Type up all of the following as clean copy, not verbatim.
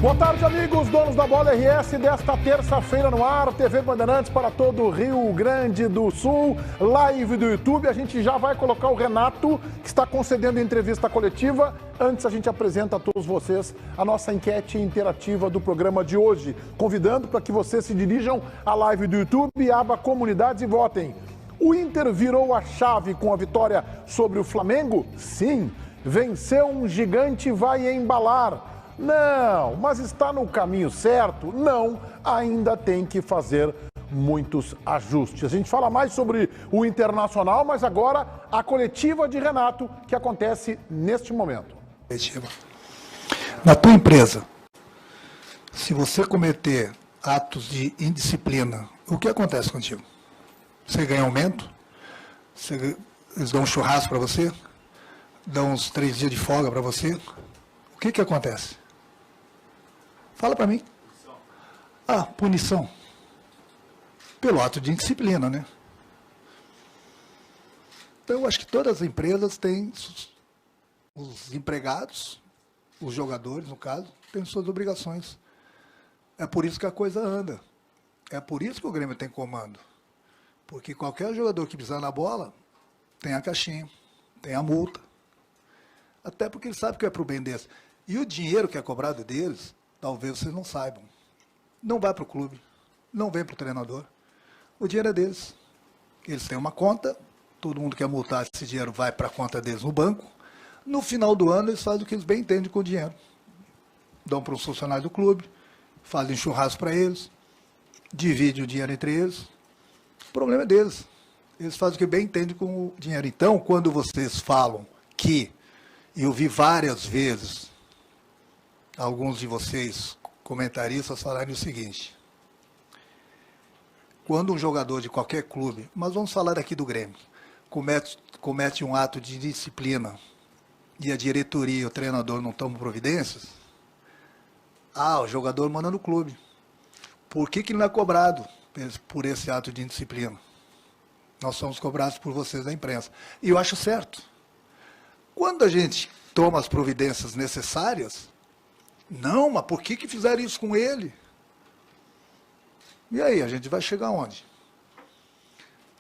Boa tarde, amigos, donos da Bola RS, desta terça-feira no ar, TV Bandeirantes para todo o Rio Grande do Sul, live do YouTube. A gente já vai colocar o Renato, que está concedendo entrevista coletiva. Antes, a gente apresenta a todos vocês a nossa enquete interativa do programa de hoje, convidando para que vocês se dirijam à live do YouTube, aba Comunidades e votem. O Inter virou a chave com a vitória sobre o Flamengo? Sim. Venceu um gigante e vai embalar? Não, mas está no caminho certo? Não, ainda tem que fazer muitos ajustes. A gente fala mais sobre o Internacional, mas agora a coletiva de Renato, que acontece neste momento. Na tua empresa, se você cometer atos de indisciplina, o que acontece contigo? Você ganha aumento? Eles dão um churrasco para você? Dão uns 3 dias de folga para você? O que acontece? Fala para mim. Punição. Pelo ato de indisciplina, né? Então, eu acho que todas as empresas têm os empregados, os jogadores, no caso, têm suas obrigações. É por isso que a coisa anda. É por isso que o Grêmio tem comando. Porque qualquer jogador que pisar na bola tem a caixinha, tem a multa. Até porque ele sabe que é para o bem deles. E o dinheiro que é cobrado deles, talvez vocês não saibam. Não vai para o clube, não vem para o treinador. O dinheiro é deles. Eles têm uma conta, todo mundo que quer multar, esse dinheiro vai para a conta deles no banco. No final do ano, eles fazem o que eles bem entendem com o dinheiro. Dão para os funcionários do clube, fazem churrasco para eles, dividem o dinheiro entre eles. O problema é deles. Eles fazem o que bem entendem com o dinheiro. Então, quando vocês falam que, eu vi várias vezes alguns de vocês, comentaristas, falarem o seguinte: quando um jogador de qualquer clube, mas vamos falar aqui do Grêmio, comete um ato de disciplina e a diretoria e o treinador não tomam providências, o jogador manda no clube. Por que ele não é cobrado por esse ato de indisciplina? Nós somos cobrados por vocês da imprensa. E eu acho certo. Quando a gente toma as providências necessárias, não, mas por que fizeram isso com ele? E aí, a gente vai chegar onde?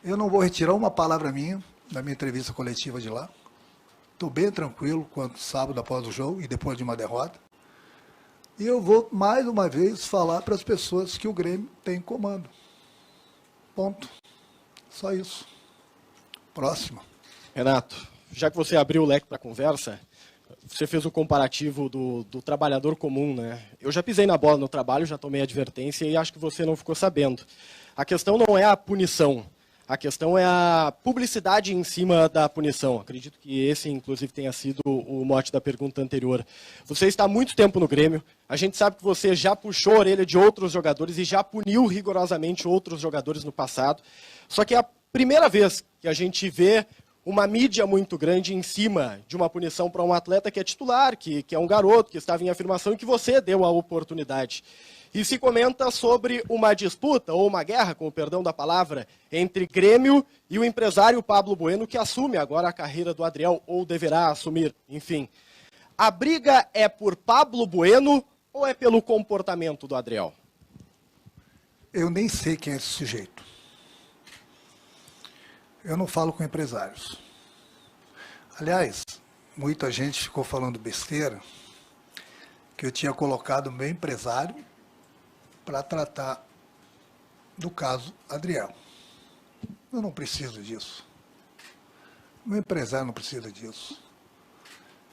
Eu não vou retirar uma palavra minha da minha entrevista coletiva de lá. Estou bem tranquilo quanto sábado após o jogo e depois de uma derrota. E eu vou, mais uma vez, falar para as pessoas que o Grêmio tem comando. Ponto. Só isso. Próxima. Renato, já que você abriu o leque para a conversa, você fez o comparativo do trabalhador comum, né? Eu já pisei na bola no trabalho, já tomei advertência e acho que você não ficou sabendo. A questão não é a punição, a questão é a publicidade em cima da punição. Acredito que esse, inclusive, tenha sido o mote da pergunta anterior. Você está há muito tempo no Grêmio, a gente sabe que você já puxou a orelha de outros jogadores e já puniu rigorosamente outros jogadores no passado. Só que é a primeira vez que a gente vê uma mídia muito grande em cima de uma punição para um atleta que é titular, que é um garoto, que estava em afirmação e que você deu a oportunidade. E se comenta sobre uma disputa, ou uma guerra, com o perdão da palavra, entre Grêmio e o empresário Pablo Bueno, que assume agora a carreira do Adriel, ou deverá assumir, enfim. A briga é por Pablo Bueno ou é pelo comportamento do Adriel? Eu nem sei quem é esse sujeito. Eu não falo com empresários. Aliás, muita gente ficou falando besteira que eu tinha colocado meu empresário para tratar do caso Adriel. Eu não preciso disso. Meu empresário não precisa disso.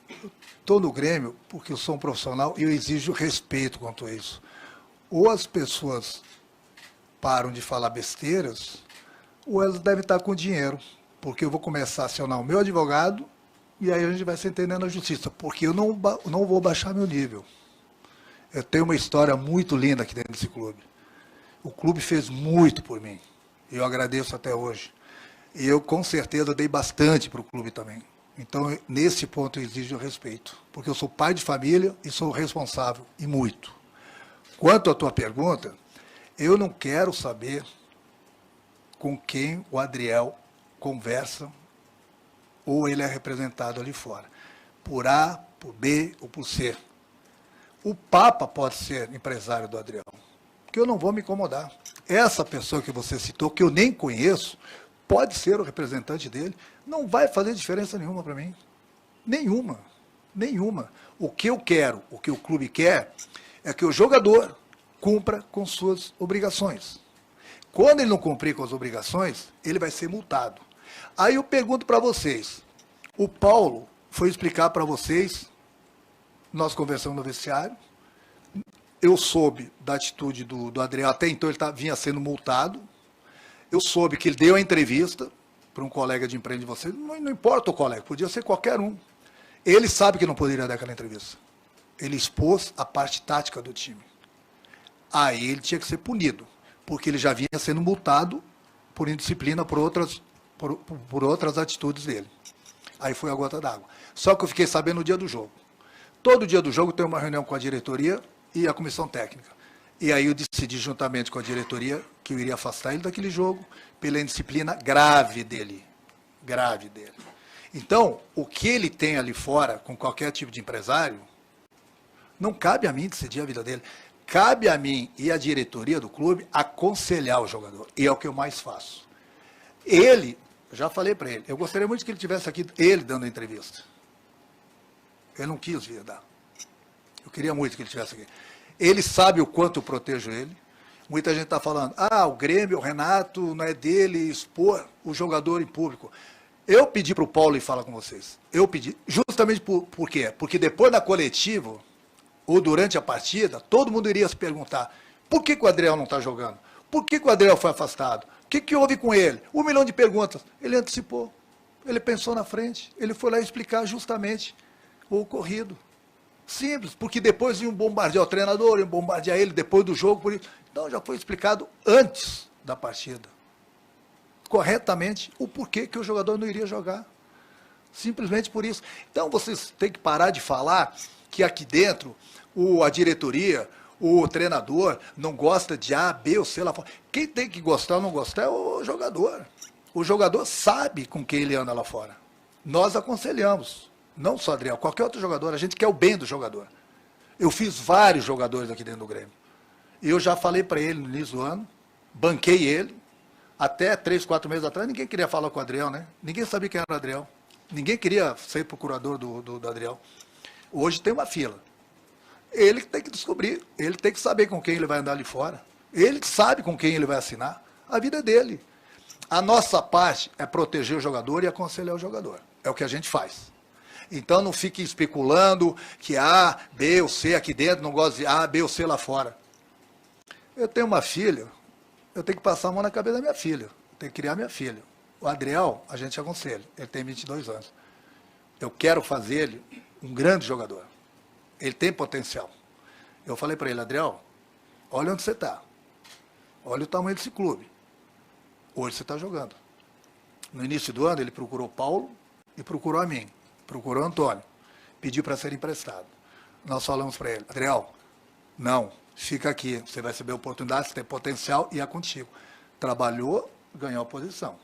Eu estou no Grêmio porque eu sou um profissional e eu exijo respeito quanto a isso. Ou as pessoas param de falar besteiras, ou elas devem estar com dinheiro, porque eu vou começar a acionar o meu advogado e aí a gente vai se entender na justiça, porque eu não vou baixar meu nível. Eu tenho uma história muito linda aqui dentro desse clube. O clube fez muito por mim, e eu agradeço até hoje. E eu, com certeza, dei bastante para o clube também. Então, nesse ponto, eu exijo respeito, porque eu sou pai de família e sou responsável, e muito. Quanto à tua pergunta, eu não quero saber com quem o Adriel conversa ou ele é representado ali fora. Por A, por B ou por C. o Papa pode ser empresário do Adriel, que eu não vou me incomodar. Essa pessoa que você citou, que eu nem conheço, pode ser o representante dele, não vai fazer diferença nenhuma para mim. Nenhuma. Nenhuma. O que eu quero, o que o clube quer, é que o jogador cumpra com suas obrigações. Quando ele não cumprir com as obrigações, ele vai ser multado. Aí eu pergunto para vocês, o Paulo foi explicar para vocês, nós conversamos no vestiário, eu soube da atitude do Adriel, até então ele vinha sendo multado, eu soube que ele deu a entrevista para um colega de empresa de vocês, não importa o colega, podia ser qualquer um. Ele sabe que não poderia dar aquela entrevista. Ele expôs a parte tática do time. Aí ele tinha que ser punido, porque ele já vinha sendo multado por indisciplina por outras atitudes dele. Aí foi a gota d'água. Só que eu fiquei sabendo no dia do jogo. Todo dia do jogo tem uma reunião com a diretoria e a comissão técnica. E aí eu decidi, juntamente com a diretoria, que eu iria afastar ele daquele jogo pela indisciplina grave dele. Grave dele. Então, o que ele tem ali fora, com qualquer tipo de empresário, não cabe a mim decidir a vida dele. Cabe a mim e a diretoria do clube aconselhar o jogador. E é o que eu mais faço. Ele, já falei para ele, eu gostaria muito que ele tivesse aqui, ele dando a entrevista. Ele não quis vir dar. Eu queria muito que ele estivesse aqui. Ele sabe o quanto eu protejo ele. Muita gente está falando, o Grêmio, o Renato, não é dele expor o jogador em público. Eu pedi para o Paulo ir falar com vocês. Eu pedi, justamente por quê? Porque depois da coletiva, ou durante a partida, todo mundo iria se perguntar, por que o Adriel não está jogando? Por que o Adriel foi afastado? O que houve com ele? 1 milhão de perguntas. Ele antecipou, ele pensou na frente, ele foi lá explicar justamente o ocorrido. Simples, porque depois iam bombardear o treinador, iam bombardear ele depois do jogo. Por isso. Então já foi explicado antes da partida, corretamente, o porquê que o jogador não iria jogar. Simplesmente por isso. Então vocês têm que parar de falar que aqui dentro a diretoria, o treinador não gosta de A, B ou C lá fora. Quem tem que gostar ou não gostar é o jogador. O jogador sabe com quem ele anda lá fora. Nós aconselhamos. Não só Adriel, qualquer outro jogador, a gente quer o bem do jogador. Eu fiz vários jogadores aqui dentro do Grêmio. E eu já falei para ele no início do ano, banquei ele, até 3, 4 meses atrás, ninguém queria falar com o Adriel, né? Ninguém sabia quem era o Adriel. Ninguém queria ser procurador do Adriel. Hoje tem uma fila. Ele tem que descobrir, ele tem que saber com quem ele vai andar ali fora. Ele sabe com quem ele vai assinar. A vida é dele. A nossa parte é proteger o jogador e aconselhar o jogador. É o que a gente faz. Então não fique especulando que A, B ou C aqui dentro, não gosta de A, B ou C lá fora. Eu tenho uma filha, eu tenho que passar a mão na cabeça da minha filha. Eu tenho que criar minha filha. O Adriel, a gente aconselha, ele tem 22 anos. Eu quero fazer ele um grande jogador. Ele tem potencial. Eu falei para ele, Adriel, olha onde você está. Olha o tamanho desse clube. Hoje você está jogando. No início do ano, ele procurou o Paulo e procurou a mim. Procurou o Antônio, pediu para ser emprestado. Nós falamos para ele, Adriel, não, fica aqui, você vai receber oportunidade, você tem potencial e é contigo. Trabalhou, ganhou a posição.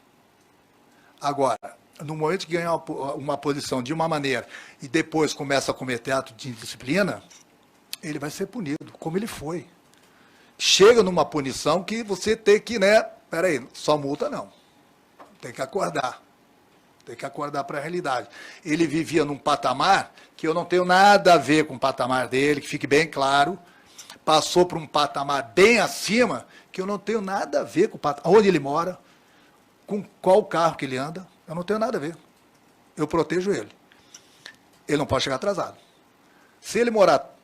Agora, no momento que ganhar uma posição de uma maneira e depois começa a cometer ato de indisciplina, ele vai ser punido, como ele foi. Chega numa punição que você tem que, peraí, só multa não, tem que acordar. Tem que acordar para a realidade. Ele vivia num patamar que eu não tenho nada a ver com o patamar dele, que fique bem claro. Passou para um patamar bem acima, que eu não tenho nada a ver com o patamar. Onde ele mora, com qual carro que ele anda, eu não tenho nada a ver. Eu protejo ele. Ele não pode chegar atrasado. Se ele morar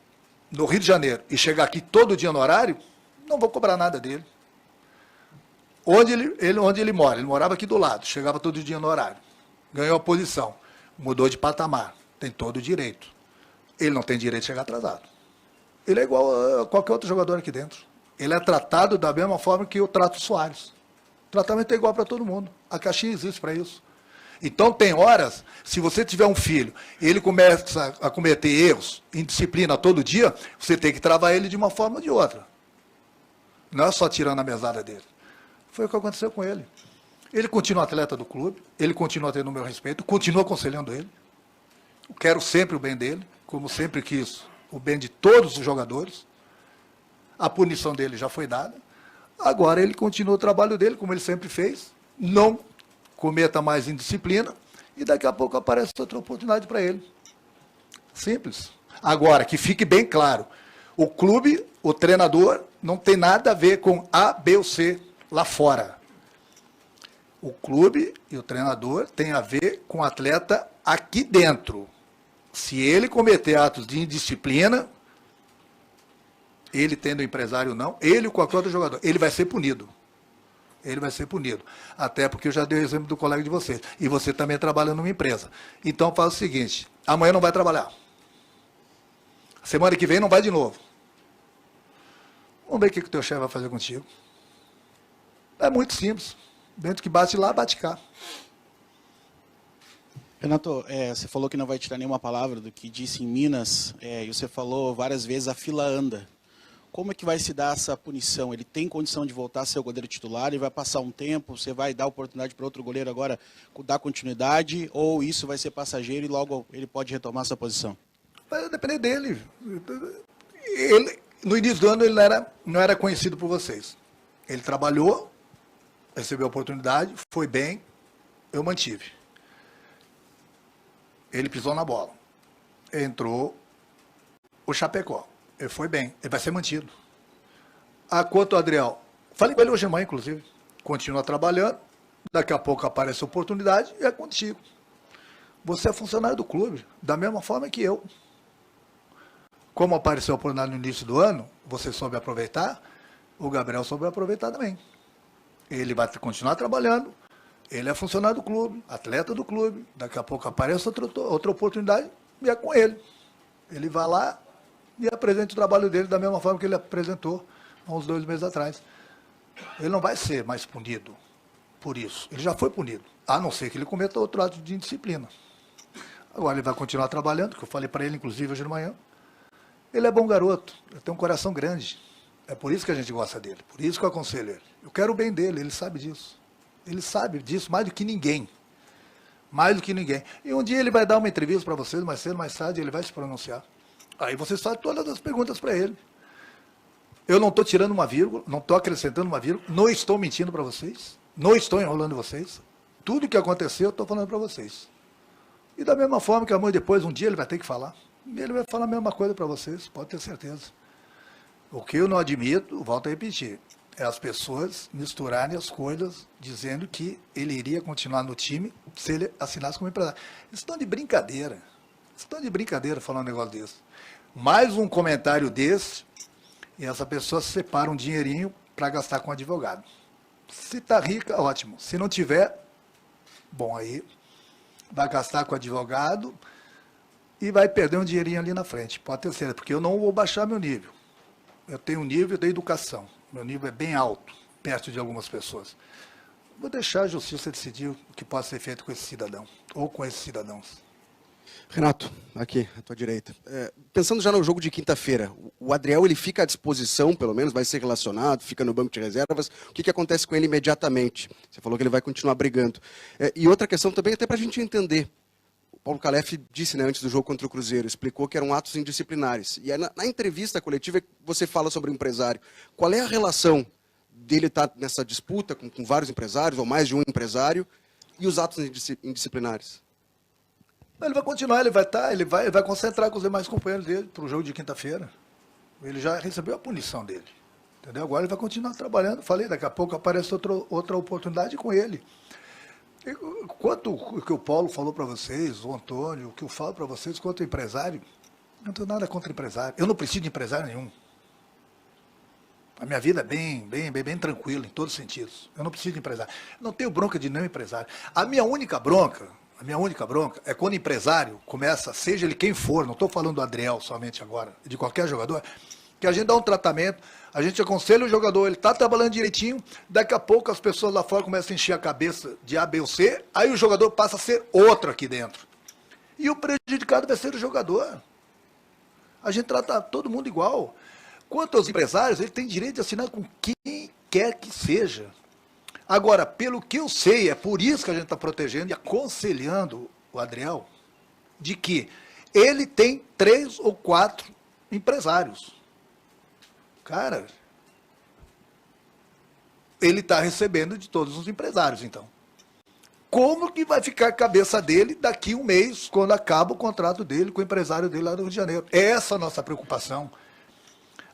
no Rio de Janeiro e chegar aqui todo dia no horário, não vou cobrar nada dele. Onde ele mora? Ele morava aqui do lado, chegava todo dia no horário. Ganhou a posição, mudou de patamar, tem todo o direito. Ele não tem direito de chegar atrasado. Ele é igual a qualquer outro jogador aqui dentro. Ele é tratado da mesma forma que eu trato o Soares. O tratamento é igual para todo mundo. A caixinha existe para isso. Então, tem horas, se você tiver um filho, ele começa a cometer erros, indisciplina todo dia, você tem que travar ele de uma forma ou de outra. Não é só tirando a mesada dele. Foi o que aconteceu com ele. Ele continua atleta do clube, ele continua tendo o meu respeito, continua aconselhando ele. Eu quero sempre o bem dele, como sempre quis o bem de todos os jogadores. A punição dele já foi dada. Agora ele continua o trabalho dele, como ele sempre fez. Não cometa mais indisciplina. E daqui a pouco aparece outra oportunidade para ele. Simples. Agora, que fique bem claro. O clube, o treinador, não tem nada a ver com A, B ou C lá fora. O clube e o treinador tem a ver com o atleta aqui dentro. Se ele cometer atos de indisciplina, ele tendo empresário ou não, ele ou qualquer outro jogador, ele vai ser punido. Ele vai ser punido. Até porque eu já dei o exemplo do colega de vocês. E você também trabalha numa empresa. Então faz o seguinte, amanhã não vai trabalhar. Semana que vem não vai de novo. Vamos ver o que o teu chefe vai fazer contigo. É muito simples. Dentro que bate lá, bate cá. Renato, você falou que não vai tirar nenhuma palavra do que disse em Minas, e você falou várias vezes a fila anda. Como é que vai se dar essa punição? Ele tem condição de voltar a ser o goleiro titular e vai passar um tempo, você vai dar oportunidade para outro goleiro agora dar continuidade, ou isso vai ser passageiro e logo ele pode retomar essa posição? Vai depender dele. No início do ano ele não era conhecido por vocês. Ele trabalhou, recebeu a oportunidade, foi bem, eu mantive. Ele pisou na bola. Entrou o Chapecó. Ele foi bem, ele vai ser mantido. Quanto ao Adriel, falei com ele hoje de manhã, inclusive. Continua trabalhando, daqui a pouco aparece a oportunidade e é contigo. Você é funcionário do clube, da mesma forma que eu. Como apareceu a oportunidade no início do ano, você soube aproveitar, o Gabriel soube aproveitar também. Ele vai continuar trabalhando, ele é funcionário do clube, atleta do clube, daqui a pouco aparece outra oportunidade e é com ele. Ele vai lá e apresenta o trabalho dele da mesma forma que ele apresentou há uns 2 meses atrás. Ele não vai ser mais punido por isso. Ele já foi punido, a não ser que ele cometa outro ato de indisciplina. Agora ele vai continuar trabalhando, que eu falei para ele, inclusive, hoje de manhã. Ele é bom garoto, ele tem um coração grande. É por isso que a gente gosta dele, por isso que eu aconselho ele. Eu quero o bem dele, ele sabe disso. Ele sabe disso mais do que ninguém. Mais do que ninguém. E um dia ele vai dar uma entrevista para vocês, mais cedo, mais tarde, ele vai se pronunciar. Aí vocês fazem todas as perguntas para ele. Eu não estou tirando uma vírgula, não estou acrescentando uma vírgula, não estou mentindo para vocês, não estou enrolando vocês. Tudo que aconteceu eu estou falando para vocês. E da mesma forma que amanhã depois, um dia ele vai ter que falar. E ele vai falar a mesma coisa para vocês, pode ter certeza. O que eu não admito, volto a repetir, é as pessoas misturarem as coisas, dizendo que ele iria continuar no time se ele assinasse como empresário. Eles estão de brincadeira. Eles estão de brincadeira falando um negócio desse. Mais um comentário desse, e essa pessoa separa um dinheirinho para gastar com advogado. Se está rica, ótimo. Se não tiver, bom, aí vai gastar com advogado e vai perder um dinheirinho ali na frente. Pode ter certeza, porque eu não vou baixar meu nível. Eu tenho um nível de educação. Meu nível é bem alto, perto de algumas pessoas. Vou deixar a justiça decidir o que pode ser feito com esse cidadão, ou com esses cidadãos. Renato, aqui, à tua direita. Pensando já no jogo de quinta-feira, o Adriel ele fica à disposição, pelo menos, vai ser relacionado, fica no banco de reservas. O que acontece com ele imediatamente? Você falou que ele vai continuar brigando. E outra questão também, até para a gente entender. O Paulo Calef disse, né, antes do jogo contra o Cruzeiro, explicou que eram atos indisciplinares. E na entrevista coletiva você fala sobre o empresário. Qual é a relação dele estar nessa disputa com vários empresários, ou mais de um empresário, e os atos indisciplinares? Ele vai continuar, ele vai concentrar com os demais companheiros dele para o jogo de quinta-feira. Ele já recebeu a punição dele. Entendeu? Agora ele vai continuar trabalhando. Falei, daqui a pouco aparece outra oportunidade com ele. Quanto o que o Paulo falou para vocês, o Antônio, o que eu falo para vocês quanto empresário, não tenho nada contra empresário. Eu não preciso de empresário nenhum. A minha vida é bem tranquila em todos os sentidos. Eu não preciso de empresário. Não tenho bronca de nenhum empresário. A minha única bronca é quando o empresário começa, seja ele quem for, não estou falando do Adriel somente agora, de qualquer jogador, que a gente dá um tratamento, a gente aconselha o jogador, ele está trabalhando direitinho, daqui a pouco as pessoas lá fora começam a encher a cabeça de A, B ou C, aí o jogador passa a ser outro aqui dentro. E o prejudicado vai ser o jogador. A gente trata todo mundo igual. Quanto aos empresários, ele tem direito de assinar com quem quer que seja. Agora, pelo que eu sei, é por isso que a gente está protegendo e aconselhando o Adriel, de que ele tem 3 ou 4 empresários. Cara, ele está recebendo de todos os empresários, então. Como que vai ficar a cabeça dele daqui um mês, quando acaba o contrato dele com o empresário dele lá do Rio de Janeiro? Essa é a nossa preocupação.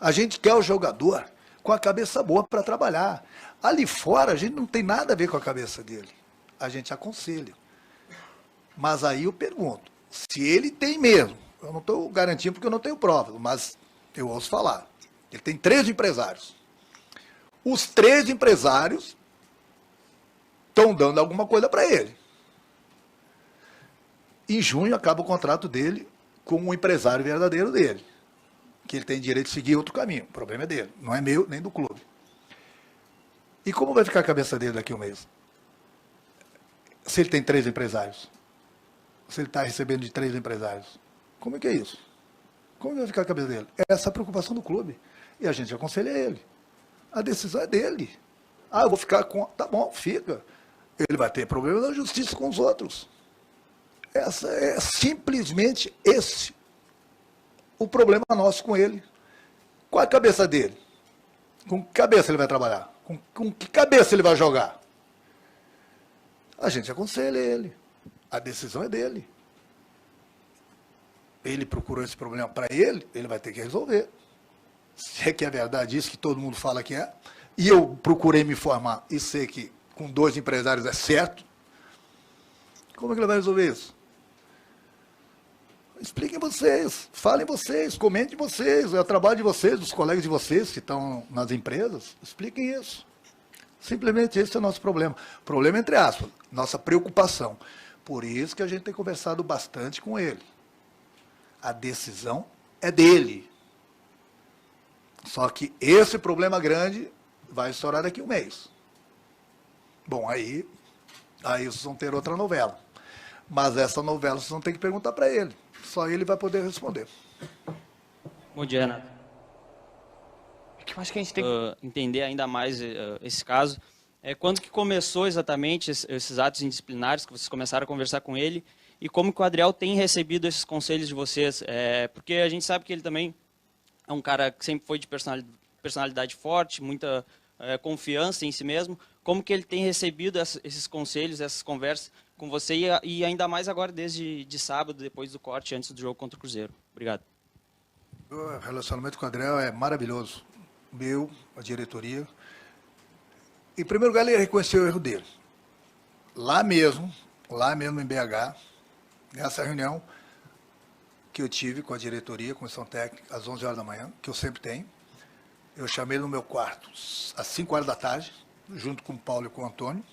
A gente quer o jogador com a cabeça boa para trabalhar. Ali fora, a gente não tem nada a ver com a cabeça dele. A gente aconselha. Mas aí eu pergunto, se ele tem mesmo, eu não estou garantindo porque eu não tenho prova, mas eu ouço falar. Ele tem 3 empresários. Os 3 empresários estão dando alguma coisa para ele. Em junho acaba o contrato dele com o empresário verdadeiro dele, que ele tem direito de seguir outro caminho. O problema é dele, não é meu nem do clube. E como vai ficar a cabeça dele daqui a um mês? Se ele tem 3 empresários. Se ele está recebendo de 3 empresários. Como é que é isso? Como vai ficar a cabeça dele? Essa é a preocupação do clube. E a gente aconselha ele. A decisão é dele. Ah, eu vou ficar com... Tá bom, fica. Ele vai ter problema na justiça com os outros. Essa é simplesmente esse o problema nosso com ele. Qual é a cabeça dele? Com que cabeça ele vai trabalhar? Com que cabeça ele vai jogar? A gente aconselha ele. A decisão é dele. Ele procurou esse problema para ele, ele vai ter que resolver. Se é que é verdade isso que todo mundo fala que é, e eu procurei me informar e sei que com 2 empresários é certo, como é que ele vai resolver isso? Expliquem vocês, falem vocês, comentem vocês, é o trabalho de vocês, dos colegas de vocês que estão nas empresas, expliquem isso. Simplesmente esse é o nosso problema. Problema entre aspas, nossa preocupação. Por isso que a gente tem conversado bastante com ele. A decisão é dele. Só que esse problema grande vai estourar daqui a um mês. Bom, aí vocês vão ter outra novela. Mas essa novela vocês vão ter que perguntar para ele. Só ele vai poder responder. Bom dia, Renato. Eu acho que a gente tem que entender ainda mais esse caso. Quando que começou exatamente esses atos indisciplinares, que vocês começaram a conversar com ele, e como que o Adriel tem recebido esses conselhos de vocês? Porque a gente sabe que ele também é um cara que sempre foi de personalidade forte, muita confiança em si mesmo. Como que ele tem recebido esses conselhos, essas conversas com você, e ainda mais agora desde sábado, depois do corte, antes do jogo contra o Cruzeiro? Obrigado. O relacionamento com o Adriel é maravilhoso. Meu, a diretoria. Em primeiro lugar, ele reconheceu o erro dele. Lá mesmo em BH, nessa reunião que eu tive com a diretoria, comissão técnica, às 11 horas da manhã, que eu sempre tenho, eu chamei ele no meu quarto às 5 horas da tarde, junto com o Paulo e com o Antônio,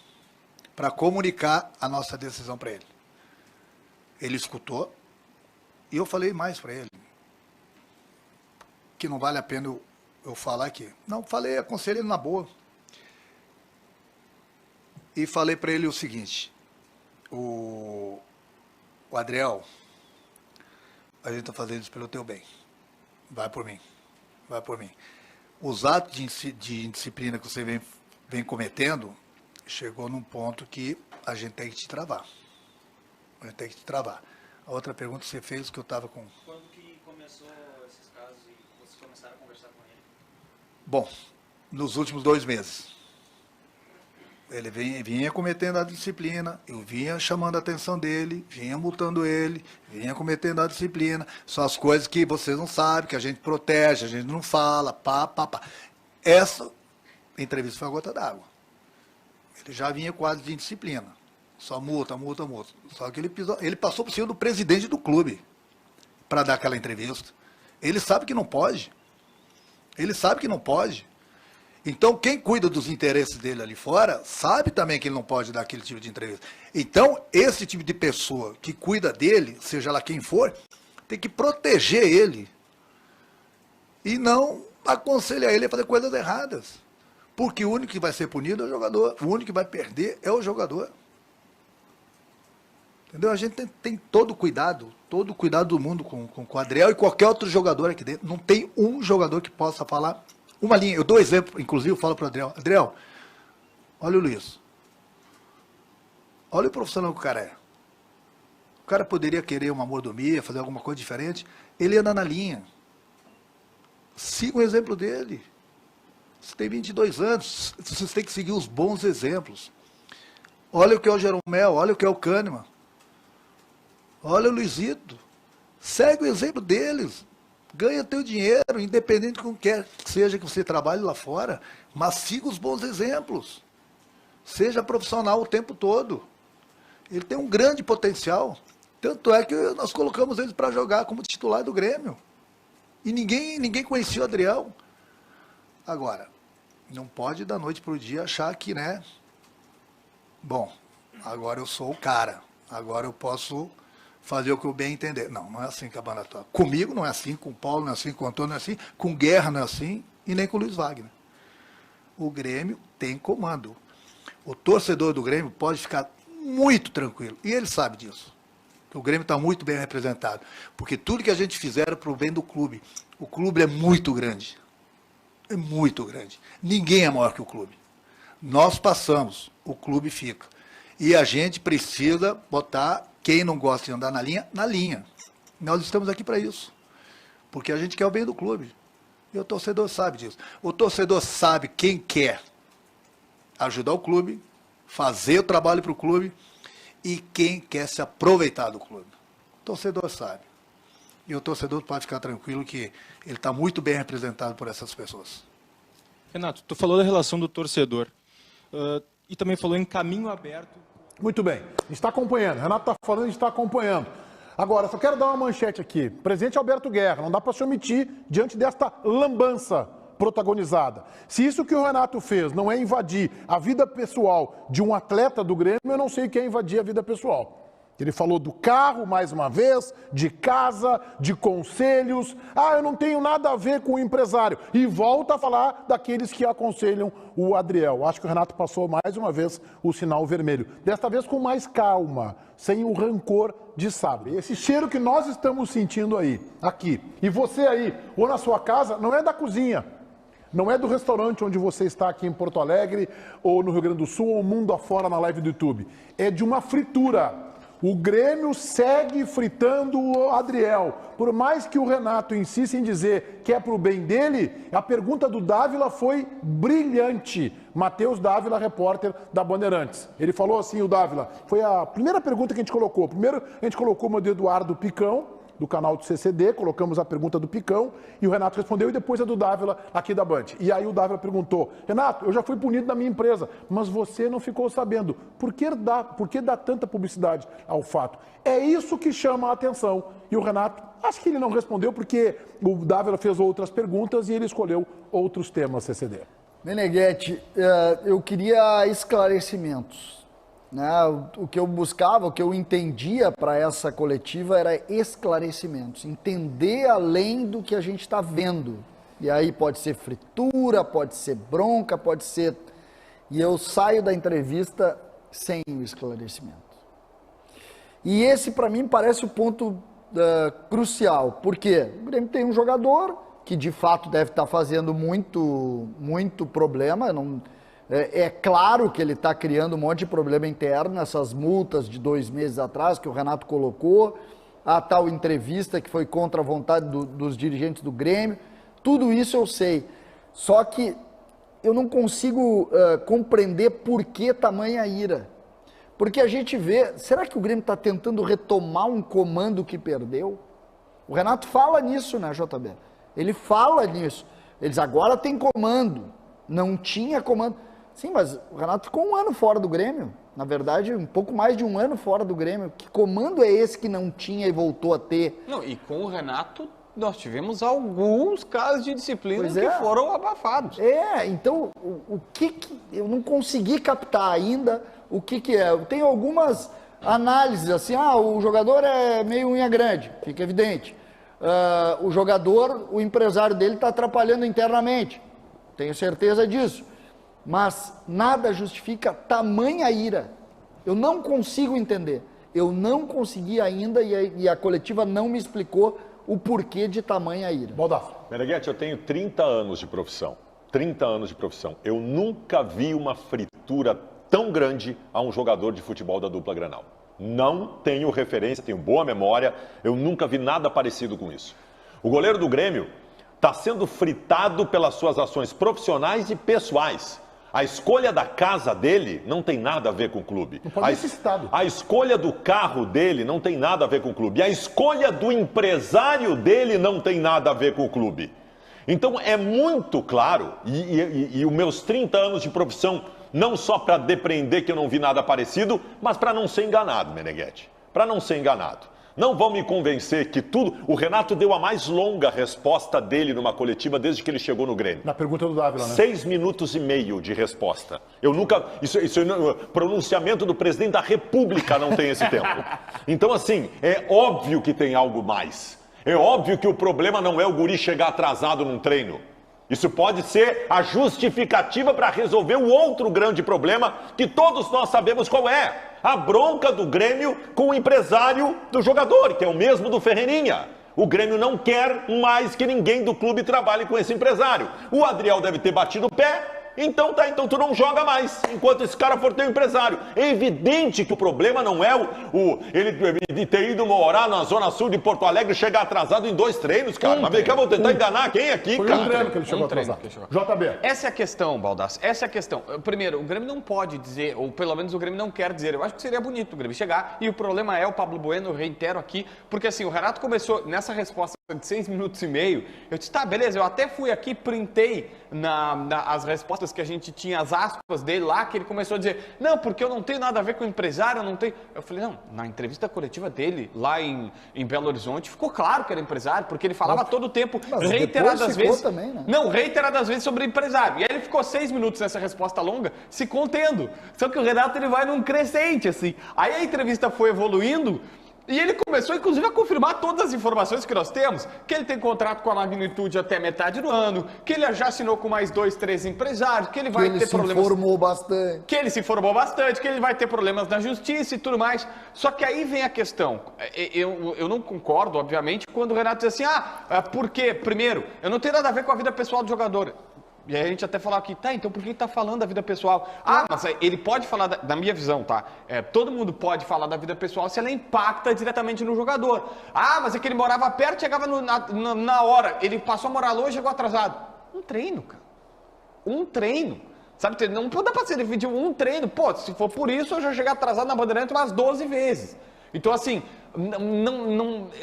para comunicar a nossa decisão para ele. Ele escutou e eu falei mais para ele, que não vale a pena eu falar aqui. Não, falei, aconselhei ele na boa. E falei para ele o seguinte, o Adriel, a gente está fazendo isso pelo teu bem. Vai por mim. Vai por mim. Os atos de indisciplina que você vem cometendo, chegou num ponto que a gente tem que te travar. A gente tem que te travar. A outra pergunta que você fez, que eu estava com... Quando que começou esses casos e vocês começaram a conversar com ele? Bom, nos últimos 2 meses. Ele vinha cometendo a disciplina, eu vinha chamando a atenção dele, vinha multando ele, vinha cometendo a disciplina. São as coisas que vocês não sabem, que a gente protege, a gente não fala, pá. Essa entrevista foi a gota d'água. Ele já vinha quase de indisciplina. Só multa. Só que ele passou por cima do presidente do clube para dar aquela entrevista. Ele sabe que não pode. Então, quem cuida dos interesses dele ali fora, sabe também que ele não pode dar aquele tipo de entrevista. Então, esse tipo de pessoa que cuida dele, seja lá quem for, tem que proteger ele e não aconselhar ele a fazer coisas erradas. Porque o único que vai ser punido é o jogador, o único que vai perder é o jogador. Entendeu? A gente tem todo o cuidado do mundo com o Adriel e qualquer outro jogador aqui dentro. Não tem um jogador que possa falar uma linha. Eu dou exemplo, inclusive eu falo para o Adriel. Adriel, olha o Luiz. Olha o profissional que o cara é. O cara poderia querer uma mordomia, fazer alguma coisa diferente. Ele anda na linha. siga o exemplo dele. Você tem 22 anos, vocês têm que seguir os bons exemplos. Olha o que é o Jeromel, olha o que é o Kahneman. Olha o Luizito. Segue o exemplo deles. Ganha teu dinheiro, independente com quer que seja que você trabalhe lá fora, mas siga os bons exemplos. Seja profissional o tempo todo. Ele tem um grande potencial. Tanto é que nós colocamos ele para jogar como titular do Grêmio. E ninguém conhecia o Adriel. Agora, não pode da noite para o dia achar que, né? Bom, agora eu sou o cara. Agora eu posso fazer o que eu bem entender. Não, não é assim que a banda toca. Comigo não é assim, com o Paulo não é assim, com o Antônio não é assim, com Guerra não é assim e nem com o Luiz Wagner. O Grêmio tem comando. O torcedor do Grêmio pode ficar muito tranquilo. E ele sabe disso. O Grêmio está muito bem representado. Porque tudo que a gente fizer é para o bem do clube. O clube é muito grande. É muito grande. Ninguém é maior que o clube. Nós passamos, o clube fica. E a gente precisa botar quem não gosta de andar na linha. Nós estamos aqui para isso. Porque a gente quer o bem do clube. E o torcedor sabe disso. O torcedor sabe quem quer ajudar o clube, fazer o trabalho para o clube e quem quer se aproveitar do clube. O torcedor sabe. E o torcedor pode ficar tranquilo que ele está muito bem representado por essas pessoas. Renato, tu falou da relação do torcedor e também falou em caminho aberto. Muito bem, a gente está acompanhando. Renato está falando, a gente está acompanhando. Agora, só quero dar uma manchete aqui. Presidente Alberto Guerra, não dá para se omitir diante desta lambança protagonizada. Se isso que o Renato fez não é invadir a vida pessoal de um atleta do Grêmio, eu não sei o que é invadir a vida pessoal. Ele falou do carro, mais uma vez, de casa, de conselhos. Ah, eu não tenho nada a ver com o empresário. E volta a falar daqueles que aconselham o Adriel. Acho que o Renato passou mais uma vez o sinal vermelho. Desta vez com mais calma, sem o rancor de sábado. Esse cheiro que nós estamos sentindo aí, aqui, e você aí, ou na sua casa, não é da cozinha. Não é do restaurante onde você está aqui em Porto Alegre, ou no Rio Grande do Sul, ou mundo afora na live do YouTube. É de uma fritura. O Grêmio segue fritando o Adriel. Por mais que o Renato insista em dizer que é para o bem dele, a pergunta do Dávila foi brilhante. Matheus Dávila, repórter da Bandeirantes. Ele falou assim, o Dávila, foi a primeira pergunta que a gente colocou. Primeiro a gente colocou o do Eduardo Picão, do canal do CCD, colocamos a pergunta do Picão e o Renato respondeu e depois a do Dávila aqui da Band. E aí o Dávila perguntou, Renato, eu já fui punido na minha empresa, mas você não ficou sabendo. Por que dá tanta publicidade ao fato? É isso que chama a atenção. E o Renato, acho que ele não respondeu porque o Dávila fez outras perguntas e ele escolheu outros temas, CCD. Meneghetti, eu queria esclarecimentos. Né? O que eu buscava, o que eu entendia para essa coletiva era esclarecimentos, entender além do que a gente está vendo. E aí pode ser fritura, pode ser bronca, pode ser... E eu saio da entrevista sem o esclarecimento. E esse para mim parece o ponto crucial, porque o Grêmio tem um jogador que de fato deve estar fazendo muito problema, não... É claro que ele está criando um monte de problema interno, essas multas de 2 meses atrás que o Renato colocou, a tal entrevista que foi contra a vontade dos dirigentes do Grêmio, tudo isso eu sei. Só que eu não consigo compreender por que tamanha ira. Porque a gente vê, será que o Grêmio está tentando retomar um comando que perdeu? O Renato fala nisso, né, JB? Ele fala nisso. Eles agora têm comando, não tinha comando. Sim, mas o Renato ficou 1 ano fora do Grêmio. Na verdade, um pouco mais de 1 ano fora do Grêmio. Que comando é esse que não tinha e voltou a ter? Não, e com o Renato, nós tivemos alguns casos de disciplina que foram abafados. Então, o que eu não consegui captar ainda o que é. Eu tenho algumas análises, assim, o jogador é meio unha grande, fica evidente. O jogador, o empresário dele está atrapalhando internamente. Tenho certeza disso. Mas nada justifica tamanha ira. Eu não consigo entender. Eu não consegui ainda e a coletiva não me explicou o porquê de tamanha ira. Baldasso. Meneghetti, eu tenho 30 anos de profissão. 30 anos de profissão. Eu nunca vi uma fritura tão grande a um jogador de futebol da dupla Grenal. Não tenho referência, tenho boa memória. Eu nunca vi nada parecido com isso. O goleiro do Grêmio Está sendo fritado pelas suas ações profissionais e pessoais. A escolha da casa dele não tem nada a ver com o clube. Não pode ser citado. A escolha do carro dele não tem nada a ver com o clube. A escolha do empresário dele não tem nada a ver com o clube. Então é muito claro, e os meus 30 anos de profissão, não só para depreender que eu não vi nada parecido, mas para não ser enganado, Meneghetti. Para não ser enganado. Não vão me convencer que tudo... O Renato deu a mais longa resposta dele numa coletiva desde que ele chegou no Grêmio. Na pergunta do Dávila, né? 6 minutos e meio de resposta. Eu nunca... pronunciamento do presidente da República não tem esse tempo. Então, assim, é óbvio que tem algo mais. É óbvio que o problema não é o guri chegar atrasado num treino. Isso pode ser a justificativa para resolver o outro grande problema que todos nós sabemos qual é. A bronca do Grêmio com o empresário do jogador, que é o mesmo do Ferreirinha. O Grêmio não quer mais que ninguém do clube trabalhe com esse empresário. O Adriel deve ter batido o pé. Então tá, então tu não joga mais, enquanto esse cara for teu empresário. É evidente que o problema não é ele ter ido morar na Zona Sul de Porto Alegre e chegar atrasado em 2 treinos, cara. Mas vem cá, vou tentar enganar quem aqui, Foi cara? um treino que ele chegou atrasado. JB. Essa é a questão, Baldasso. Essa é a questão. Primeiro, o Grêmio não pode dizer, ou pelo menos o Grêmio não quer dizer. Eu acho que seria bonito o Grêmio chegar. E o problema é o Pablo Bueno, eu reitero aqui, porque assim, o Renato começou nessa resposta de 6 minutos e meio. Eu disse, tá, beleza, eu até fui aqui, printei as respostas que a gente tinha, as aspas dele lá, que ele começou a dizer, não, porque eu não tenho nada a ver com o empresário, eu não tenho... Eu falei, não, na entrevista coletiva dele, lá em Belo Horizonte, ficou claro que era empresário, porque ele falava todo o tempo, reiteradas vezes... Também, né? Não, reiteradas vezes sobre empresário. E aí ele ficou 6 minutos nessa resposta longa, se contendo. Só que o Renato, ele vai num crescente, assim. Aí a entrevista foi evoluindo, e ele começou, inclusive, a confirmar todas as informações que nós temos, que ele tem contrato com a Magnitude até metade do ano, que ele já assinou com mais 2, 3 empresários, que ele vai ter problemas... Que ele se informou bastante. Que ele se informou bastante, que ele vai ter problemas na justiça e tudo mais. Só que aí vem a questão. Eu não concordo, obviamente, quando o Renato diz assim, por quê? Primeiro, eu não tenho nada a ver com a vida pessoal do jogador. E aí a gente até falava aqui, tá, então por que ele tá falando da vida pessoal? Mas ele pode falar, da minha visão, tá? Todo mundo pode falar da vida pessoal se ela impacta diretamente no jogador. Mas é que ele morava perto, chegava na hora. Ele passou a morar longe e chegou atrasado. Um treino, cara. Um treino. Sabe, não dá pra ser dividir um treino. Pô, se for por isso, eu já cheguei atrasado na Bandeirantes umas 12 vezes. Então, assim,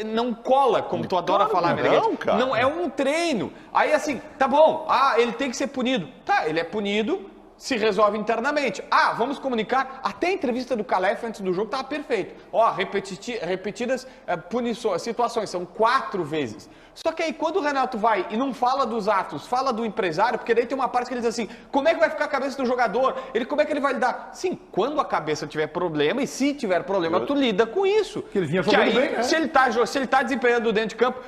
não cola, como tu adora falar, Meneghetti. Não, é um treino. Aí, assim, tá bom, ele tem que ser punido. Tá, ele é punido, se resolve internamente. Vamos comunicar. Até a entrevista do Calef antes do jogo tava perfeito. Repetidas punições, situações, são 4 vezes. Só que aí, quando o Renato vai e não fala dos atos, fala do empresário, porque daí tem uma parte que ele diz assim, como é que vai ficar a cabeça do jogador? Como é que ele vai lidar? Sim, quando a cabeça tiver problema, e se tiver problema, tu lida com isso. Que ele vinha jogando aí, bem, né? Se ele tá desempenhando dentro de campo,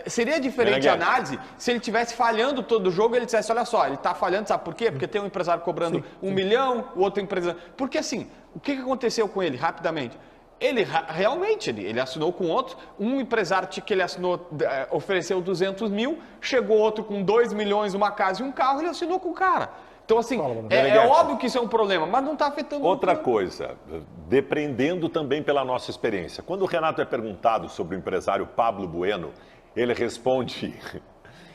seria diferente a análise se ele estivesse falhando todo o jogo e ele dissesse, olha só, ele tá falhando, sabe por quê? Porque tem um empresário cobrando 1 milhão, o outro empresário... Porque assim, o que aconteceu com ele, rapidamente? Ele realmente, ele assinou com outro, um empresário que ele assinou, ofereceu 200 mil, chegou outro com 2 milhões, uma casa e um carro, ele assinou com o cara. Então, assim, é óbvio que isso é um problema, mas não está afetando... Outra coisa, dependendo também pela nossa experiência. Quando o Renato é perguntado sobre o empresário Pablo Bueno, ele responde...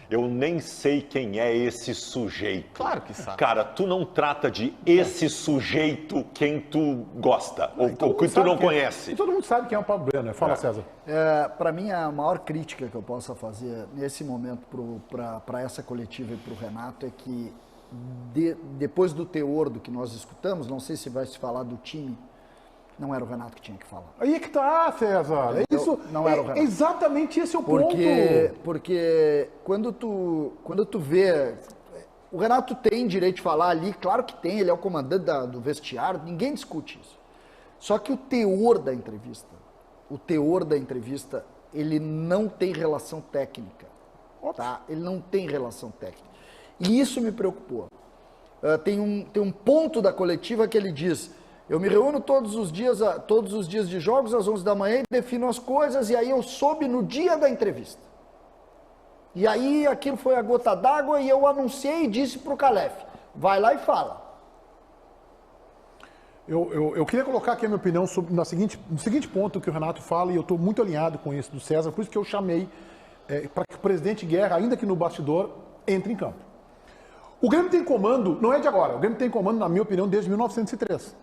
Eu nem sei quem é esse sujeito. Claro que sabe. Cara, tu não trata de esse sujeito quem tu gosta, ou que tu não conhece. Todo mundo sabe quem é o Pablo Bueno, né? Fala, César. Para mim, a maior crítica que eu possa fazer nesse momento para essa coletiva e para o Renato é que, depois do teor do que nós escutamos, não sei se vai se falar do time, não era o Renato que tinha que falar. Aí é que tá, César. Isso não era o Renato. Exatamente esse é o ponto. Porque quando tu vê... O Renato tem direito de falar ali, claro que tem, ele é o comandante do vestiário, ninguém discute isso. Só que o teor da entrevista, ele não tem relação técnica. Tá? Ele não tem relação técnica. E isso me preocupou. Tem um ponto da coletiva que ele diz... Eu me reúno todos os dias de jogos às 11 da manhã e defino as coisas, e aí eu soube no dia da entrevista. E aí aquilo foi a gota d'água e eu anunciei e disse para o Calef, vai lá e fala. Eu queria colocar aqui a minha opinião no seguinte ponto que o Renato fala, e eu estou muito alinhado com isso do César, por isso que eu chamei para que o presidente Guerra, ainda que no bastidor, entre em campo. O Grêmio tem comando, não é de agora, o Grêmio tem comando, na minha opinião, desde 1903.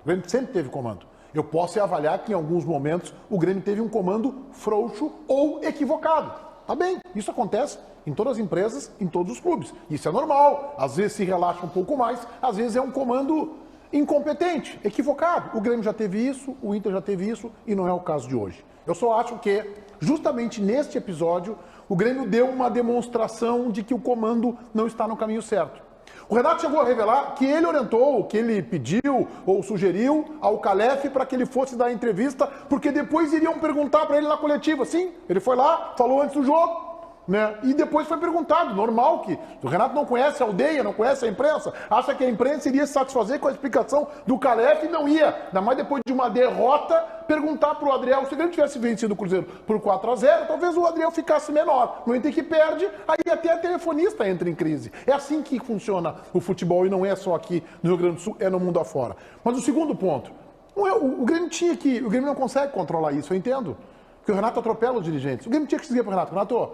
O Grêmio sempre teve comando. Eu posso avaliar que em alguns momentos o Grêmio teve um comando frouxo ou equivocado. Tá bem, isso acontece em todas as empresas, em todos os clubes. Isso é normal, às vezes se relaxa um pouco mais, às vezes é um comando incompetente, equivocado. O Grêmio já teve isso, o Inter já teve isso e não é o caso de hoje. Eu só acho que, justamente neste episódio, o Grêmio deu uma demonstração de que o comando não está no caminho certo. O Renato chegou a revelar que ele orientou, que ele pediu ou sugeriu ao Calef para que ele fosse dar entrevista, porque depois iriam perguntar para ele na coletiva. Sim, ele foi lá, falou antes do jogo, né? E depois foi perguntado, normal que o Renato não conhece a aldeia, não conhece a imprensa, acha que a imprensa iria se satisfazer com a explicação do Calef e não ia, ainda mais depois de uma derrota, perguntar para o Adriel, se ele tivesse vencido o Cruzeiro por 4-0, talvez o Adriel ficasse menor. No Inter que perde, aí até a telefonista entra em crise. É assim que funciona o futebol e não é só aqui no Rio Grande do Sul, é no mundo afora. Mas o segundo ponto, o Grêmio tinha que, o Grêmio não consegue controlar isso, eu entendo, porque o Renato atropela os dirigentes. O Grêmio tinha que dizer para o Renato,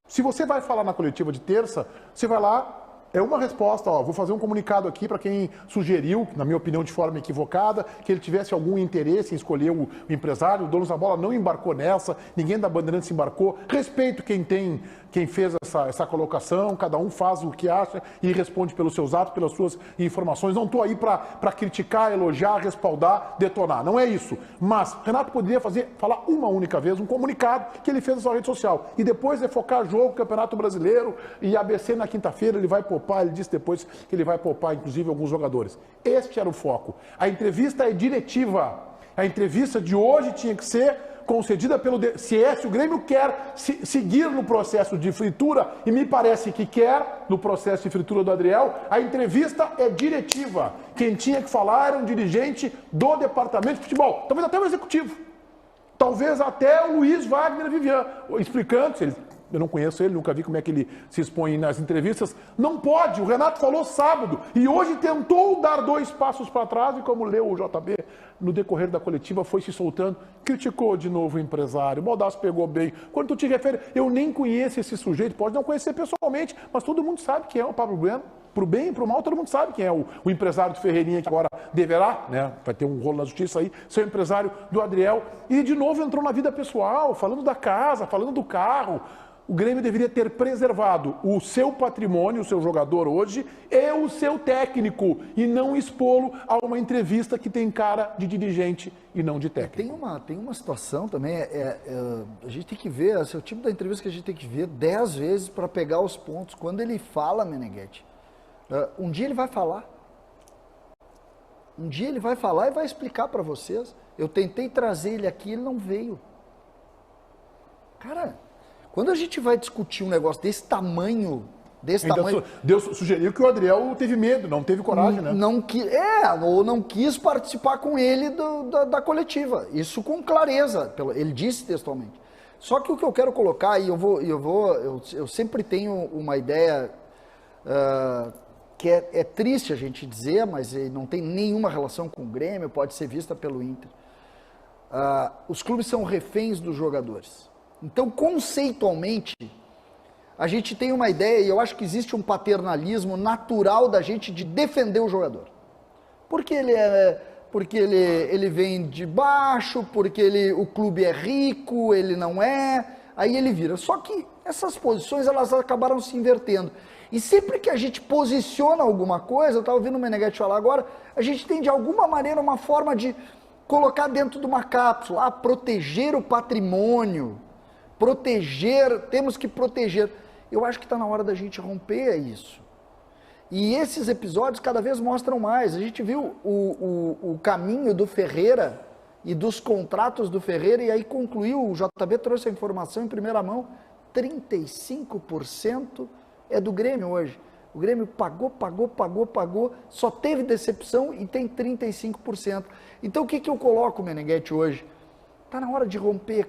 se você vai falar na coletiva de terça, você vai lá, é uma resposta, vou fazer um comunicado aqui para quem sugeriu, na minha opinião de forma equivocada, que ele tivesse algum interesse em escolher o empresário, o dono da bola não embarcou nessa, ninguém da Bandeirantes embarcou, respeito quem fez essa colocação, cada um faz o que acha e responde pelos seus atos, pelas suas informações, não estou aí para criticar, elogiar, respaldar, detonar, não é isso, mas Renato poderia falar uma única vez, um comunicado que ele fez na sua rede social, e depois focar jogo, Campeonato Brasileiro e ABC na quinta-feira, ele vai poupar, ele disse depois que ele vai poupar, inclusive, alguns jogadores. Este era o foco. A entrevista é diretiva. A entrevista de hoje tinha que ser concedida pelo... Se o Grêmio quer seguir no processo de fritura, e me parece que quer, no processo de fritura do Adriel, a entrevista é diretiva. Quem tinha que falar era um dirigente do departamento de futebol. Talvez até o executivo. Talvez até o Luiz Wagner Vivian, explicando se ele... Eu não conheço ele, nunca vi como é que ele se expõe nas entrevistas. Não pode, o Renato falou sábado e hoje tentou dar 2 passos para trás e como leu o JB no decorrer da coletiva foi se soltando, criticou de novo o empresário, o Baldassi pegou bem. Quando tu te refere, eu nem conheço esse sujeito, pode não conhecer pessoalmente, mas todo mundo sabe quem é o Pablo Bueno. Pro bem e pro mal, todo mundo sabe quem é o empresário do Ferreirinha, que agora deverá, né? Vai ter um rolo na justiça aí, ser o empresário do Adriel. E de novo entrou na vida pessoal, falando da casa, falando do carro. O Grêmio deveria ter preservado o seu patrimônio, o seu jogador hoje, e o seu técnico, e não expô-lo a uma entrevista que tem cara de dirigente e não de técnico. Tem uma situação também, a gente tem que ver, esse é o tipo da entrevista que a gente tem que ver 10 vezes para pegar os pontos. Quando ele fala, Meneghetti, um dia ele vai falar. Um dia ele vai falar e vai explicar para vocês. Eu tentei trazer ele aqui, ele não veio. Cara... Quando a gente vai discutir um negócio desse tamanho... Deus sugeriu que o Adriel teve medo, não teve coragem, né? Ou não quis participar com ele da coletiva. Isso com clareza, ele disse textualmente. Só que o que eu quero colocar, e eu sempre tenho uma ideia que é triste a gente dizer, mas não tem nenhuma relação com o Grêmio, pode ser vista pelo Inter. Os clubes são reféns dos jogadores. Então, conceitualmente, a gente tem uma ideia, e eu acho que existe um paternalismo natural da gente de defender o jogador. Porque ele vem de baixo, porque o clube é rico, ele não é, aí ele vira. Só que essas posições, elas acabaram se invertendo. E sempre que a gente posiciona alguma coisa, eu estava ouvindo o Meneghetti falar agora, a gente tem de alguma maneira uma forma de colocar dentro de uma cápsula, proteger o patrimônio, temos que proteger. Eu acho que está na hora da gente romper isso. E esses episódios cada vez mostram mais. A gente viu o caminho do Ferreira e dos contratos do Ferreira, e aí concluiu, o JB trouxe a informação em primeira mão, 35% é do Grêmio hoje. O Grêmio pagou, só teve decepção e tem 35%. Então o que eu coloco, Meneghetti, hoje? Está na hora de romper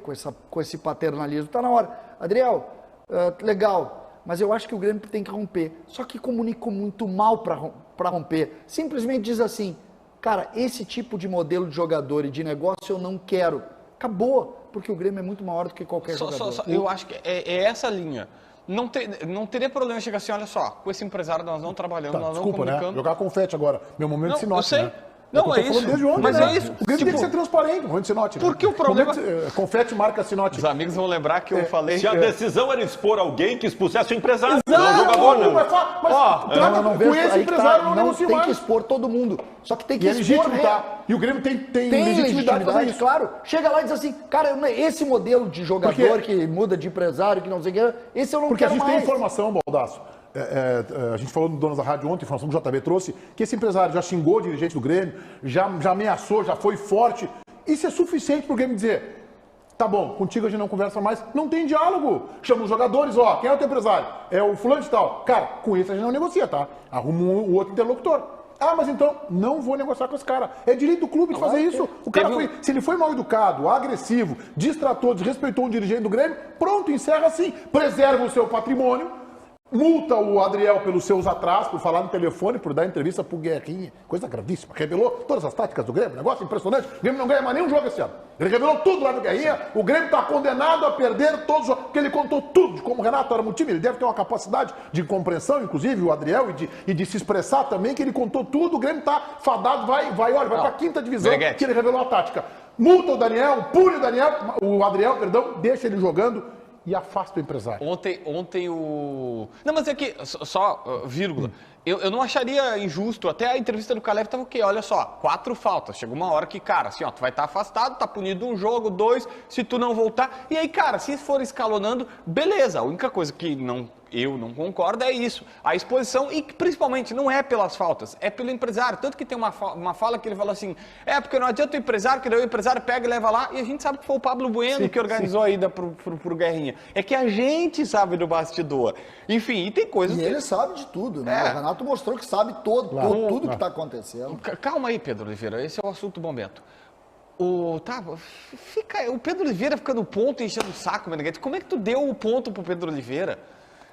com esse paternalismo. Está na hora. Adriel, legal, mas eu acho que o Grêmio tem que romper. Só que comunicou muito mal para romper. Simplesmente diz assim, cara, esse tipo de modelo de jogador e de negócio eu não quero. Acabou. porque o Grêmio é muito maior do que qualquer jogador. Eu acho que é essa linha. Não teria problema chegar assim, olha só, com esse empresário nós não trabalhamos, nós não comunicamos. Né? Jogar confete agora, meu momento de sinote, eu sei. né? Não, é isso. Desde ontem, mas né? é isso. O Grêmio tem que ser transparente, momento de sinote. Porque o problema... confete marca sinote. Os amigos vão lembrar que eu falei... Se a decisão era expor alguém, que expusesse o empresário, não o jogador, né? Não com esse empresário não negocia tem mais. que expor todo mundo. Só que tem que E é expor... legítimo, tá? E o Grêmio tem legitimidade para isso. Claro. Chega lá e diz assim, cara, esse modelo de jogador que muda de empresário, que não sei o que, esse eu não Porque a quero gente mais. tem informação, Baldasso. A gente falou no Donos da Rádio ontem, informação que o JB trouxe, que esse empresário já xingou o dirigente do Grêmio, já ameaçou, já foi forte. Isso é suficiente para o Grêmio dizer, tá bom, contigo a gente não conversa mais, não tem diálogo. Chama os jogadores, ó, quem é o teu empresário? É o fulano de tal. Cara, com isso a gente não negocia, tá? Arruma um outro interlocutor. Ah, mas então, não vou negociar com esse cara. É direito do clube de fazer isso. O cara se ele foi mal educado, agressivo, distratou, desrespeitou um dirigente do Grêmio, pronto, encerra assim. Preserva o seu patrimônio. Multa o Adriel pelos seus atrasos, por falar no telefone, por dar entrevista pro Guerrinha. Coisa gravíssima. Revelou todas as táticas do Grêmio. Negócio impressionante. O Grêmio não ganha mais nenhum jogo esse ano. Ele revelou tudo lá no Guerrinha. O Grêmio está condenado a perder todos os jogos. Porque ele contou tudo de como o Renato era muito time. Ele deve ter uma capacidade de compreensão, inclusive, o Adriel, e de se expressar também, que ele contou tudo. O Grêmio está fadado, vai pra quinta divisão, que ele revelou a tática. Multa o Daniel, pune o Adriel, deixa ele jogando. E afasta o empresário. Ontem o... Não, mas é que, só vírgula, eu não acharia injusto, até a entrevista do Caleb estava o quê? Olha só, 4 faltas, chegou uma hora que, cara, assim, ó, tu vai estar afastado, tá punido um jogo, 2, se tu não voltar, e aí, cara, se for escalonando, beleza, a única coisa que eu não concordo é isso, a exposição, e principalmente não é pelas faltas, é pelo empresário, tanto que tem uma fala que ele fala assim, porque não adianta o empresário, que daí o empresário pega e leva lá, e a gente sabe que foi o Pablo Bueno que organizou a ida pro Guerrinha, é que a gente sabe do bastidor, enfim, e tem coisas... E ele sabe de tudo, né? O Renato mostrou que sabe tudo que está acontecendo. Calma aí, Pedro Oliveira, esse é o assunto bom, Bento. O Pedro Oliveira fica no ponto e enchendo o saco, Meneghete. Como é que tu deu o ponto pro Pedro Oliveira?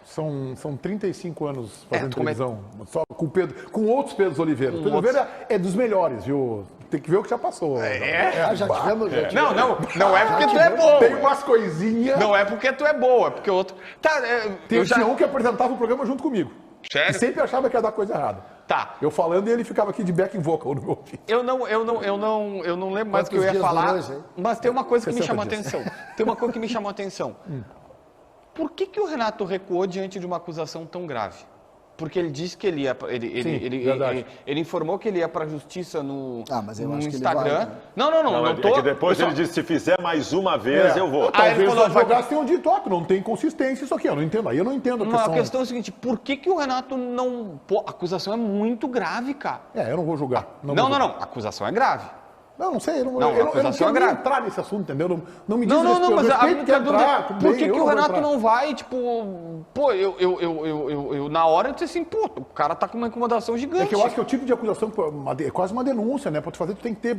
São 35 anos fazendo televisão, só com outros Pedros Oliveira. O Pedro Oliveira é dos melhores, viu? Tem que ver o que já passou. Já tivemos. Não é porque tu é boa. Tem umas coisinhas. Não é porque tu é boa, é porque o outro... Tinha um que apresentava o programa junto comigo. Sério? E sempre achava que ia dar coisa errada. Tá. Eu falando e ele ficava aqui de backing vocal no meu ouvido. Eu não lembro mais o que eu ia falar, mas tem uma coisa que me chamou a atenção. Tem uma coisa que me chamou a atenção. Por que o Renato recuou diante de uma acusação tão grave? Porque ele disse que ele ia... Ele informou que ele ia para a justiça no Instagram. Não tô... É que depois ele disse, se fizer mais uma vez, eu vou. Talvez os advogados tenham dito, não tem consistência isso aqui, eu não entendo. Aí eu não entendo a questão. A questão é o seguinte, por que o Renato não... a acusação é muito grave, cara. Eu não vou julgar. Não, a acusação é grave. Não sei, eu não quero entrar nesse assunto, entendeu? Não me diz mas a minha dúvida é, por que o Renato não vai, eu na hora eu disse assim, o cara tá com uma incomodação gigante. É que eu acho que é o tipo de acusação, é quase uma denúncia, né? Pra tu fazer, tu tem que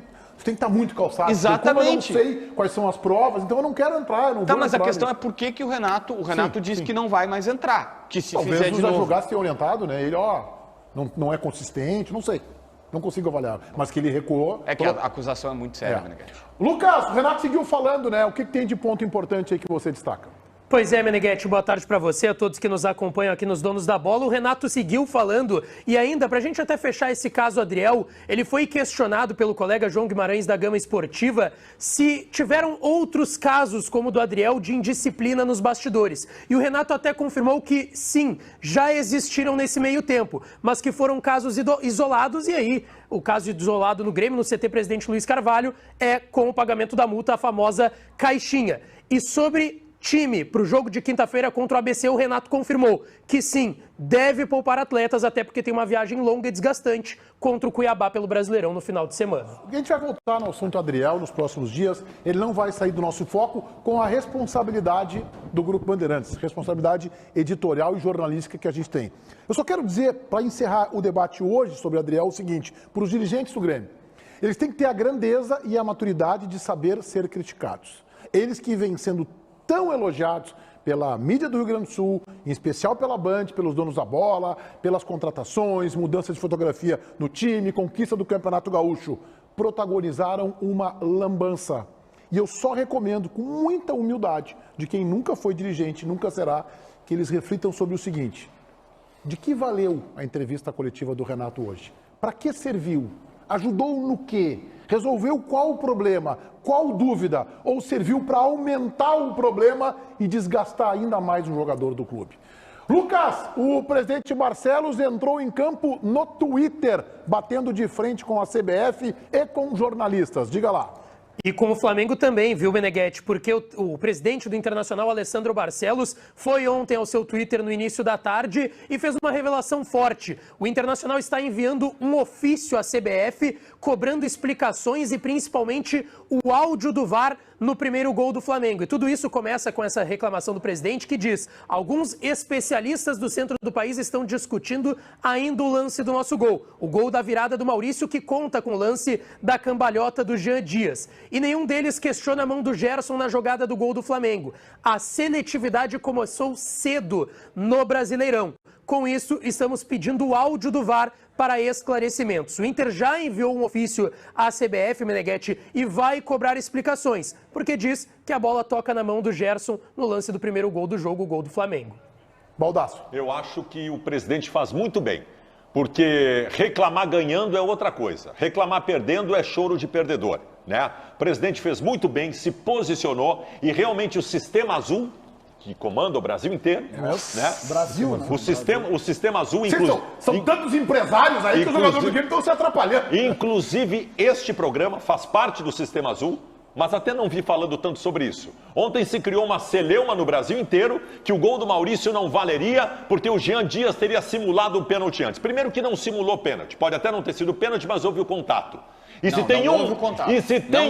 estar muito calçado. Exatamente. Como eu não sei quais são as provas, então eu não quero entrar, mas a questão é por que o Renato disse que não vai mais entrar. Que se talvez fizer de os novo... advogados tenham orientado, né? Ele, não é consistente, não sei. Não consigo avaliar, mas que ele recuou... É que a acusação é muito séria, Meneghete. Lucas, o Renato seguiu falando, né? O que tem de ponto importante aí que você destaca? Pois é, Meneghete, boa tarde para você, a todos que nos acompanham aqui nos Donos da Bola. O Renato seguiu falando e ainda, para a gente até fechar esse caso, Adriel, ele foi questionado pelo colega João Guimarães da Gama Esportiva se tiveram outros casos como o do Adriel de indisciplina nos bastidores. E o Renato até confirmou que sim, já existiram nesse meio tempo, mas que foram casos isolados e aí o caso isolado no Grêmio, no CT Presidente Luiz Carvalho, é com o pagamento da multa, a famosa caixinha. E sobre time para o jogo de quinta-feira contra o ABC, o Renato confirmou que sim, deve poupar atletas, até porque tem uma viagem longa e desgastante contra o Cuiabá pelo Brasileirão no final de semana. A gente vai voltar no assunto Adriel nos próximos dias. Ele não vai sair do nosso foco com a responsabilidade do Grupo Bandeirantes, responsabilidade editorial e jornalística que a gente tem. Eu só quero dizer, para encerrar o debate hoje sobre Adriel, o seguinte, para os dirigentes do Grêmio, eles têm que ter a grandeza e a maturidade de saber ser criticados. Eles que vêm sendo tão elogiados pela mídia do Rio Grande do Sul, em especial pela Band, pelos donos da bola, pelas contratações, mudança de fotografia no time, conquista do Campeonato Gaúcho, protagonizaram uma lambança. E eu só recomendo, com muita humildade, de quem nunca foi dirigente, nunca será, que eles reflitam sobre o seguinte: de que valeu a entrevista coletiva do Renato hoje? Para que serviu? Ajudou no quê? Resolveu qual o problema? Qual dúvida? Ou serviu para aumentar o problema e desgastar ainda mais o jogador do clube? Lucas, o presidente Barcelos entrou em campo no Twitter, batendo de frente com a CBF e com jornalistas. Diga lá. E com o Flamengo também, viu, Meneghetti? Porque o presidente do Internacional, Alessandro Barcelos, foi ontem ao seu Twitter no início da tarde e fez uma revelação forte. O Internacional está enviando um ofício à CBF, cobrando explicações e principalmente o áudio do VAR no primeiro gol do Flamengo. E tudo isso começa com essa reclamação do presidente que diz: alguns especialistas do centro do país estão discutindo ainda o lance do nosso gol. O gol da virada do Maurício, que conta com o lance da cambalhota do Jean Dias. E nenhum deles questiona a mão do Gerson na jogada do gol do Flamengo. A seletividade começou cedo no Brasileirão. Com isso, estamos pedindo o áudio do VAR para esclarecimentos. O Inter já enviou um ofício à CBF, Meneghetti, e vai cobrar explicações, porque diz que a bola toca na mão do Gerson no lance do primeiro gol do jogo, o gol do Flamengo. Baldasso. Eu acho que o presidente faz muito bem, porque reclamar ganhando é outra coisa. Reclamar perdendo é choro de perdedor, né? O presidente fez muito bem, se posicionou e realmente o sistema azul, que comanda o Brasil inteiro, né? Brasil, né? O sistema azul, inclusive... São tantos empresários aí que os jogadores do game estão se atrapalhando. Inclusive, este programa faz parte do sistema azul, mas até não vi falando tanto sobre isso. Ontem se criou uma celeuma no Brasil inteiro que o gol do Maurício não valeria porque o Jean Dias teria simulado um pênalti antes. Primeiro que não simulou pênalti, pode até não ter sido pênalti, mas houve o contato. E se tem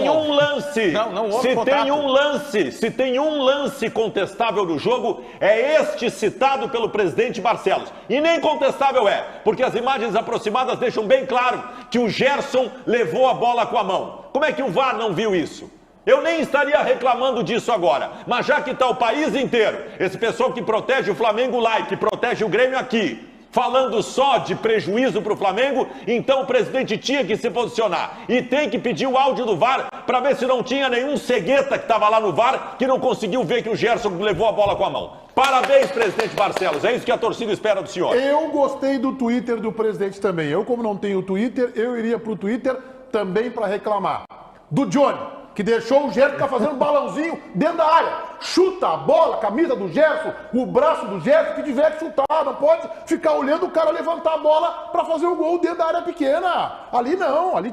um lance contestável do jogo, é este citado pelo presidente Barcelos. E nem contestável é, porque as imagens aproximadas deixam bem claro que o Gerson levou a bola com a mão. Como é que o VAR não viu isso? Eu nem estaria reclamando disso agora, mas já que está o país inteiro, esse pessoal que protege o Flamengo lá e que protege o Grêmio aqui, falando só de prejuízo para o Flamengo, então o presidente tinha que se posicionar e tem que pedir o áudio do VAR para ver se não tinha nenhum cegueta que estava lá no VAR que não conseguiu ver que o Gerson levou a bola com a mão. Parabéns, presidente Barcelos, é isso que a torcida espera do senhor. Eu gostei do Twitter do presidente também. Eu, como não tenho Twitter, eu iria para o Twitter também para reclamar. Do Johnny, que deixou o Gerson ficar fazendo balãozinho dentro da área. Chuta a bola, a camisa do Gerson, o braço do Gerson, que tiver que chutar. Não pode ficar olhando o cara levantar a bola para fazer o gol dentro da área pequena. Ali não, ali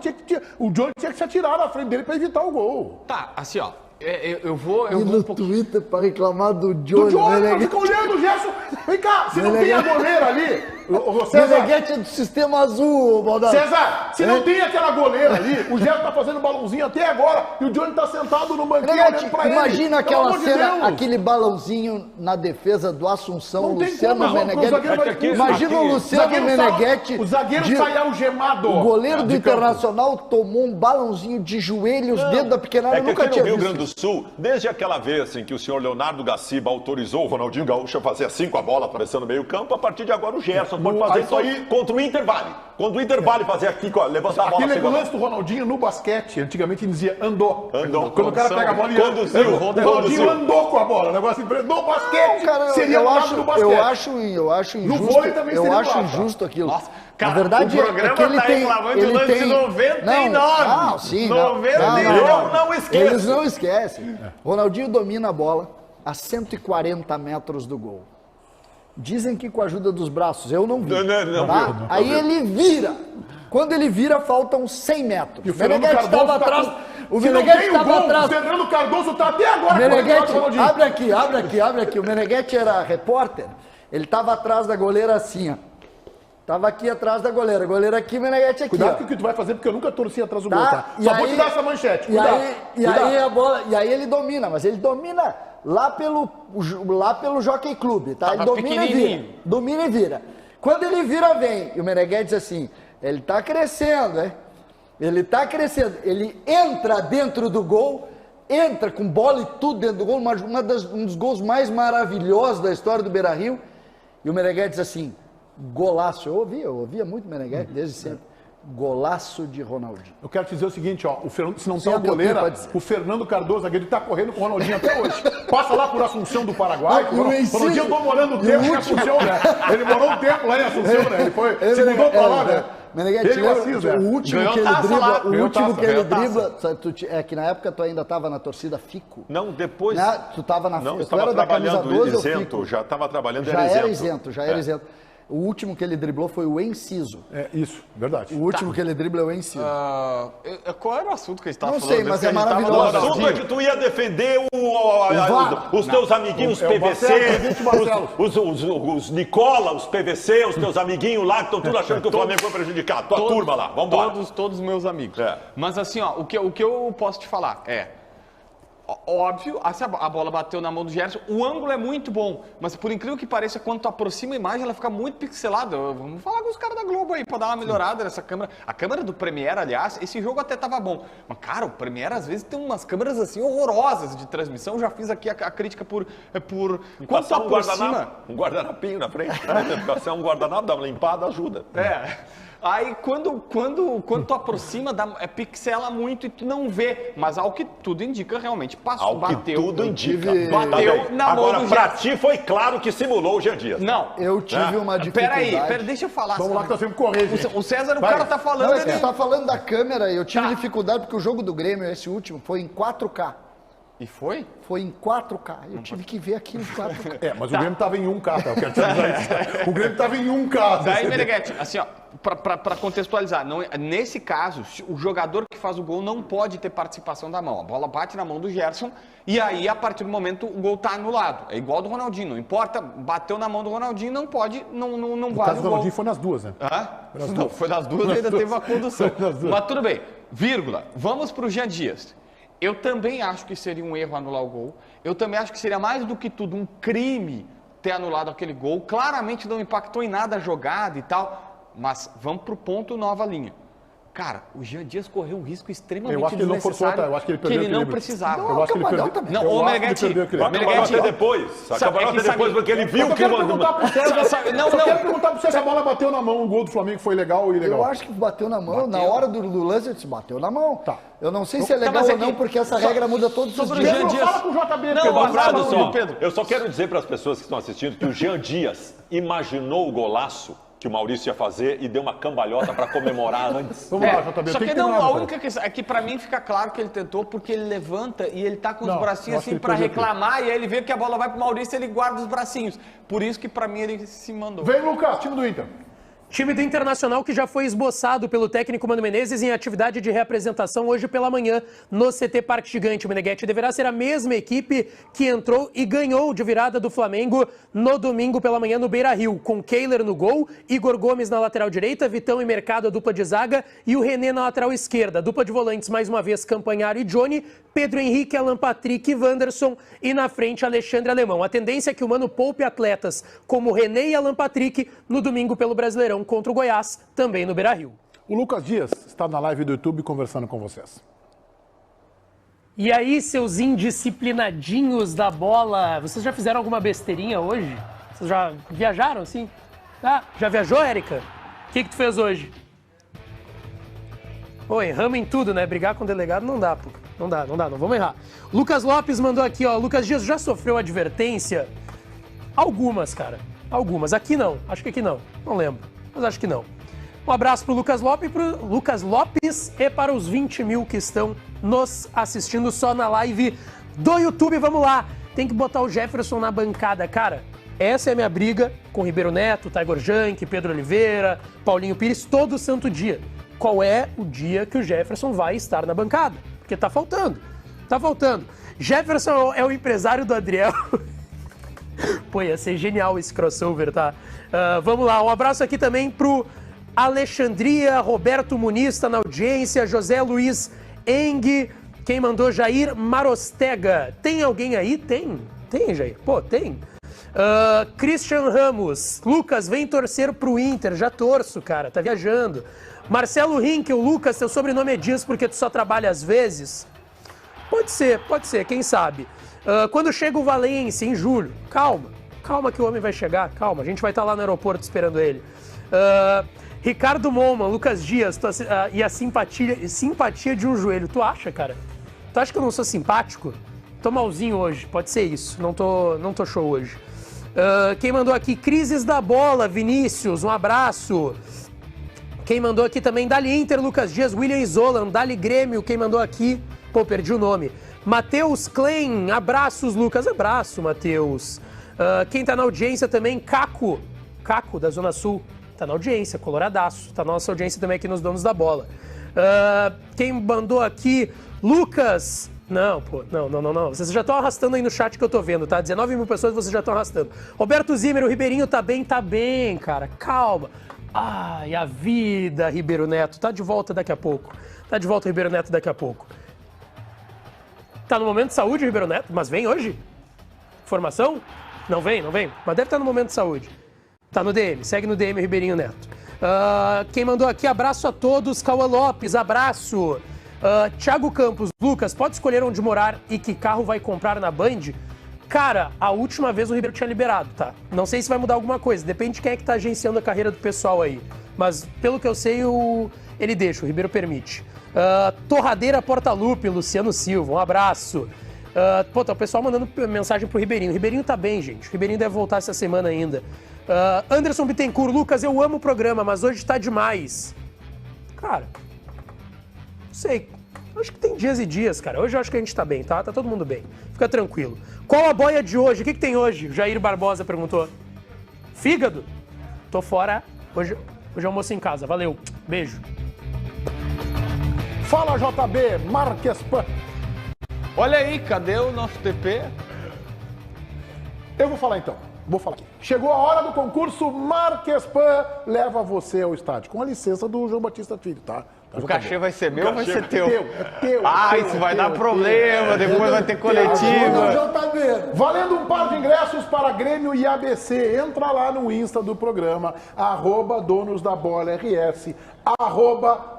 o Johnny tinha que se atirar na frente dele para evitar o gol. Tá, assim, ó. Eu vou no Twitter para reclamar do Johnny. Do Johnny, fica olhando o Gerson. Vem cá, se não tem a goleira ali. Meneghetti é do sistema azul, Baldasso. César, se não tem aquela goleira ali, o Gerson tá fazendo balãozinho até agora e o Johnny tá sentado no banquinho olhando pra ele. Imagina aquela cena, aquele balãozinho na defesa do Assunção, Luciano Meneghetti. Imagina o Luciano Meneghetti. O zagueiro sai algemado. O goleiro do Internacional tomou um balãozinho de joelhos dentro da pequena área. Nunca tinha visto. Rio Grande do Sul, desde aquela vez em que o senhor Leonardo Gaciba autorizou o Ronaldinho Gaúcho a fazer assim com a bola atravessando o meio campo, a partir de agora o Gerson pode fazer isso aí contra o Inter vale. Quando o Inter vale fazer aqui, levantar a bola. Aquele lance do Ronaldinho no basquete, antigamente ele dizia andou. Quando o cara pega a bola e conduziu. O Ronaldinho andou com a bola. O negócio no basquete. Cara, seria eu acho injusto. No vôlei também eu seria acho injusto aquilo. Nossa, cara, na verdade, o programa que ele tá tem, reclamando ele do lance tem... 99. Não, sim. 99. Não esquece. Eles não esquecem. Ronaldinho domina a bola a 140 metros do gol. Dizem que com a ajuda dos braços, eu não vi. Não. Aí ele vira. Quando ele vira, faltam 100 metros. E o Meneghetti estava atrás. O Meneghetti estava atrás. O Fernando Cardoso está até agora. Meneghetti, abre aqui. O Meneghetti era repórter. Ele estava atrás da goleira assim, ó. Tava aqui atrás da goleira. Goleira aqui, o Meneghetti aqui. Cuidado ó. com o que tu vai fazer, porque eu nunca torci atrás do gol, tá? Só vou te dar essa manchete. E aí ele domina, mas ele domina lá pelo Jockey Club, tá? Ele domina e vira. Quando ele vira, vem. E o Meneghetti diz assim, ele tá crescendo, hein? Ele tá crescendo. Ele entra dentro do gol, entra com bola e tudo dentro do gol, um dos gols mais maravilhosos da história do Beira-Rio. E o Meneghetti diz assim, golaço. Eu ouvia muito o Meneghetti desde sempre. Golaço de Ronaldinho. Eu quero te dizer o seguinte, ó, o Fernando, se não Sim, tá é o o que eu goleiro, tenho pra dizer. o Fernando Cardoso, zagueiro, tá correndo com o Ronaldinho até hoje. Passa lá por Assunção do Paraguai. Não, e o Enciso- Ronaldinho andou morando um e o tempo em último- Assunção, né? Ele morou um tempo lá em Assunção, né? Ele foi, se mudou pra lá, né? Meneghete, Ele e o lembra? Assis, né? O último Ganhou que ele taça lá. dribla, o Ganhou último taça, que ele ganhou taça. dribla, é que na época tu ainda tava na torcida Fico. Não, depois. Né? Tu tava na Não, tu estava era da camisa trabalhando 12 ou isento, Fico? já estava trabalhando, Já era isento, já era isento. O último que ele driblou foi o Enciso. É isso, verdade. O último que ele dribla é o Enciso. Qual era o assunto que a gente estava Não falando? sei, mas Mesmo é que a gente tava maravilhoso. O no assunto é que tu ia defender os teus amiguinhos É o PVC, Marcelo, os Nicola, os PVC, os teus amiguinhos lá que estão tudo achando que o Flamengo foi prejudicado. Tua turma lá, vamos embora. Todos meus amigos. É. Mas assim, ó, o que eu posso te falar é... Óbvio, a bola bateu na mão do Gerson, o ângulo é muito bom, mas por incrível que pareça, quando tu aproxima a imagem, ela fica muito pixelada. Vamos falar com os caras da Globo aí, pra dar uma melhorada nessa câmera. A câmera do Premiere, aliás, esse jogo até tava bom. Mas, cara, o Premiere às vezes tem umas câmeras assim horrorosas de transmissão. Já fiz aqui a crítica por quando tu aproxima... Um guardanapinho na frente. Passar um guardanapo, dá uma limpada, ajuda. Aí quando tu aproxima, pixela muito e tu não vê. Mas ao que tudo indica, realmente passou, Ao que bateu. tudo indica. Bateu na mão Agora, do pra Gerson. ti foi claro que simulou o Jean Dias. Não. Eu tive uma dificuldade. Peraí, deixa eu falar. Vamos lá que nós temos que correr, gente. O César, Vai. cara tá falando... Não, é que ele- tu tá falando da câmera e eu tive dificuldade porque o jogo do Grêmio, esse último, foi em 4K. E foi? Foi em 4K. Eu tive que ver aquilo em 4K. É, mas o Grêmio tava em 1K, tá? Eu quero te avisar isso. O Grêmio tava em 1K. Daí, você vê. Meneghete, assim, ó, pra contextualizar, nesse caso, o jogador que faz o gol não pode ter participação da mão. A bola bate na mão do Gerson e aí, a partir do momento, o gol tá anulado. É igual do Ronaldinho, não importa, bateu na mão do Ronaldinho, não pode, não No vale caso o do gol. Ronaldinho foi nas duas, né? Não, foi nas duas e ainda teve uma condução. Mas tudo bem, vírgula, vamos pro Jean Dias. Eu também acho que seria um erro anular o gol. Eu também acho que seria mais do que tudo um crime ter anulado aquele gol. Claramente não impactou em nada a jogada e tal. Mas vamos pro ponto nova linha. Cara, o Jean Dias correu um risco extremamente Eu acho que ele não forçou, desnecessário, tá? Eu acho que ele perdeu o não equilíbrio. precisava. Eu acho que ele perdeu. Não, Eu ô acho que ele Meneghete, perdeu o equilíbrio. Acabou até depois. Acabou até depois porque ele viu Eu que quero perguntar pro César, Não, só não. quero perguntar pro César se a bola bateu na mão, o gol do Flamengo foi legal ou ilegal. Eu acho que bateu na mão. Na hora do lance, eu disse, bateu na mão. Tá. Eu não sei se é legal mas ou aqui, não, porque essa regra muda todos os sobre o dias. Jean Dias. Fala com o JB, Não, Pedro. mas- Fala Não, só, Pedro. eu só quero dizer para as pessoas que estão assistindo que o Jean Dias imaginou o golaço que o Maurício ia fazer e deu uma cambalhota para comemorar antes. Vamos lá, JB. Só tem que terminar, não, a JB. única questão é que pra mim fica claro que ele tentou porque ele levanta e ele tá com Não, os eu bracinhos acho que assim ele pra perdeu reclamar e aí ele vê que a bola vai pro Maurício e ele guarda os bracinhos. Por isso que pra mim ele se mandou. Vem, Lucas, time do Inter. Time do Internacional que já foi esboçado pelo técnico Mano Menezes em atividade de reapresentação hoje pela manhã no CT Parque Gigante. O Meneghete deverá ser a mesma equipe que entrou e ganhou de virada do Flamengo no domingo pela manhã no Beira-Rio, com Kehler no gol, Igor Gomes na lateral direita, Vitão e Mercado a dupla de zaga e o René na lateral esquerda. Dupla de volantes mais uma vez Campanharo e Johnny, Pedro Henrique, Alan Patrick e Wanderson e na frente Alexandre Alemão. A tendência é que o Mano poupe atletas como René e Alan Patrick no domingo pelo Brasileirão contra o Goiás, também no Beira-Rio. O Lucas Dias está na live do YouTube conversando com vocês. E aí, seus indisciplinadinhos da bola, vocês já fizeram alguma besteirinha hoje? Vocês já viajaram assim? Ah, já viajou, Érica? O que tu fez hoje? Pô, erramos em tudo, né? Brigar com o delegado não dá, pô. Não vamos errar. Lucas Lopes mandou aqui, ó. Lucas Dias já sofreu advertência? Algumas, cara. Algumas. Aqui não. Acho que aqui não. Não lembro. Mas acho que não. Um abraço pro Lucas Lopes e para os 20 mil que estão nos assistindo só na live do YouTube. Vamos lá. Tem que botar o Jefferson na bancada, cara. Essa é a minha briga com Ribeiro Neto, Tiger Junk, Pedro Oliveira, Paulinho Pires, todo santo dia. Qual é o dia que o Jefferson vai estar na bancada? Porque tá faltando. Tá faltando. Jefferson é o empresário do Adriel. Pô, ia ser genial esse crossover, tá? Vamos lá, um abraço aqui também pro Alexandria, Roberto Muniz tá na audiência, José Luiz Eng, quem mandou Jair Marostega. Tem alguém aí? Tem, Jair. Pô, tem. Christian Ramos, Lucas, vem torcer pro Inter, já torço, cara, tá viajando. Marcelo Rinkel, Lucas, seu sobrenome é Dias porque tu só trabalha às vezes? Pode ser, quem sabe. Quando chega o Valência, em julho, calma que o homem vai chegar, calma, a gente vai estar lá no aeroporto esperando ele. Ricardo Molman, Lucas Dias, e a simpatia de um joelho. Tu acha, cara? Tu acha que eu não sou simpático? Tô malzinho hoje, pode ser isso. Não tô show hoje. Quem mandou aqui? Crises da Bola, Vinícius, um abraço. Quem mandou aqui também? Dali Inter, Lucas Dias, William Zolan, Dali Grêmio. Quem mandou aqui? Pô, perdi o nome. Matheus Klein, abraços, Lucas. Abraço, Matheus. Quem tá na audiência também? Caco, da Zona Sul. Tá na audiência, coloradaço. Tá na nossa audiência também aqui nos Donos da Bola. Quem mandou aqui? Lucas. Não, pô, não. Vocês já estão arrastando aí no chat que eu tô vendo, tá? 19 mil pessoas vocês já estão arrastando. Roberto Zimmer, o Ribeirinho tá bem, cara. Calma. Ai, a vida, Ribeiro Neto. Tá de volta daqui a pouco. Ribeiro Neto, daqui a pouco. Tá no momento de saúde, Ribeiro Neto? Mas vem hoje? Formação? Não vem. Mas deve estar no momento de saúde. Tá no DM, segue no DM, Ribeirinho Neto. Quem mandou aqui? Abraço a todos. Cauã Lopes, abraço. Thiago Campos, Lucas, pode escolher onde morar e que carro vai comprar na Band? Cara, a última vez o Ribeiro tinha liberado, tá? Não sei se vai mudar alguma coisa, depende de quem é que tá agenciando a carreira do pessoal aí. Mas, pelo que eu sei, ele deixa, o Ribeiro permite. Torradeira Portalupe, Luciano Silva, um abraço. Tá o pessoal mandando mensagem pro Ribeirinho. O Ribeirinho tá bem, gente. O Ribeirinho deve voltar essa semana ainda. Anderson Bittencourt, Lucas, eu amo o programa, mas hoje tá demais. Cara... Não sei, acho que tem dias e dias, cara. Hoje eu acho que a gente tá bem, tá? Tá todo mundo bem. Fica tranquilo. Qual a boia de hoje? O que tem hoje? O Jair Barbosa perguntou. Fígado? Tô fora. Hoje almoço em casa. Valeu. Beijo. Fala, JB, Marques Pan. Olha aí, cadê o nosso TP? Eu vou falar então. Vou falar aqui. Chegou a hora do concurso Marques Pan leva você ao estádio. Com a licença do João Batista Filho, tá? O cachê vai ser meu ou vai ser teu? É teu. Isso vai dar problema, depois vai ter coletiva. Valendo um par de ingressos para Grêmio e ABC. Entra lá no Insta do programa, @DonosDaBolaRS,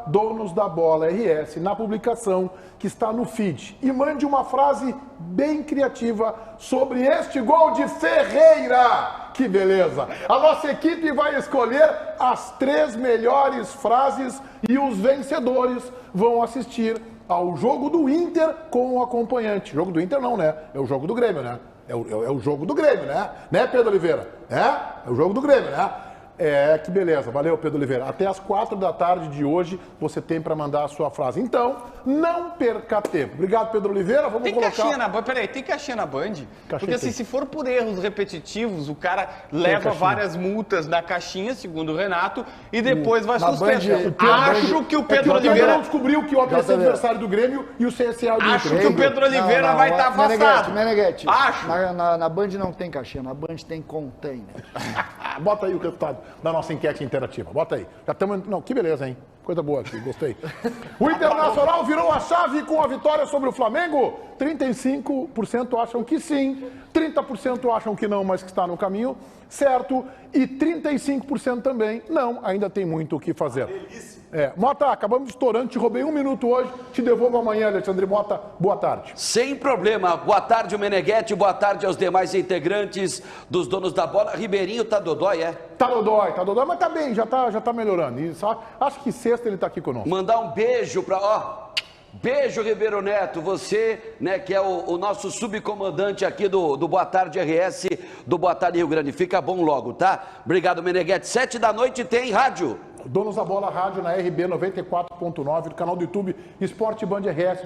@DonosDaBolaRS, na publicação que está no feed. E mande uma frase bem criativa sobre este gol de Ferreira. Que beleza! A nossa equipe vai escolher as 3 melhores frases e os vencedores vão assistir ao jogo do Inter com o acompanhante. Jogo do Inter não, né? É o jogo do Grêmio, né? É o jogo do Grêmio, né? Né, Pedro Oliveira? É o jogo do Grêmio, né? Que beleza. Valeu, Pedro Oliveira. Até às 4 da tarde de hoje você tem para mandar a sua frase. Então, não perca tempo. Obrigado, Pedro Oliveira. Vamos colocar... Caixinha na Band? Peraí, tem caixinha na Band? Porque assim, se for por erros repetitivos, o cara leva várias multas na caixinha, segundo o Renato, e depois vai suspenso. Acho que o Pedro Oliveira... não descobriu que o ABC é adversário do Grêmio e o CSA é do Inter. Acho que o Pedro Oliveira vai estar afastado. Meneghete, acho. Na Band não tem caixinha, na Band tem container. Bota aí o resultado da nossa enquete interativa. Bota aí. Já estamos... Não, que beleza, hein? Coisa boa aqui, gostei. O Internacional virou a chave com a vitória sobre o Flamengo. 35% acham que sim, 30% acham que não, mas que está no caminho certo, e 35% também não, ainda tem muito o que fazer. Mota, acabamos estourando, te roubei 1 minuto hoje, te devolvo amanhã, Alexandre Mota, boa tarde. Sem problema, boa tarde, o Meneghete, boa tarde aos demais integrantes dos Donos da Bola. Ribeirinho tá dodói, é? Tá dodói, mas tá bem, já tá melhorando, e só, acho que sexta ele tá aqui conosco. Mandar um beijo beijo, Ribeiro Neto, você, né, que é o nosso subcomandante aqui do Boa Tarde RS, do Boa Tarde Rio Grande. Fica bom logo, tá? Obrigado, Meneghete. 7 da noite tem rádio. Donos da Bola Rádio na RB 94.9, do canal do YouTube Esporte Band RS.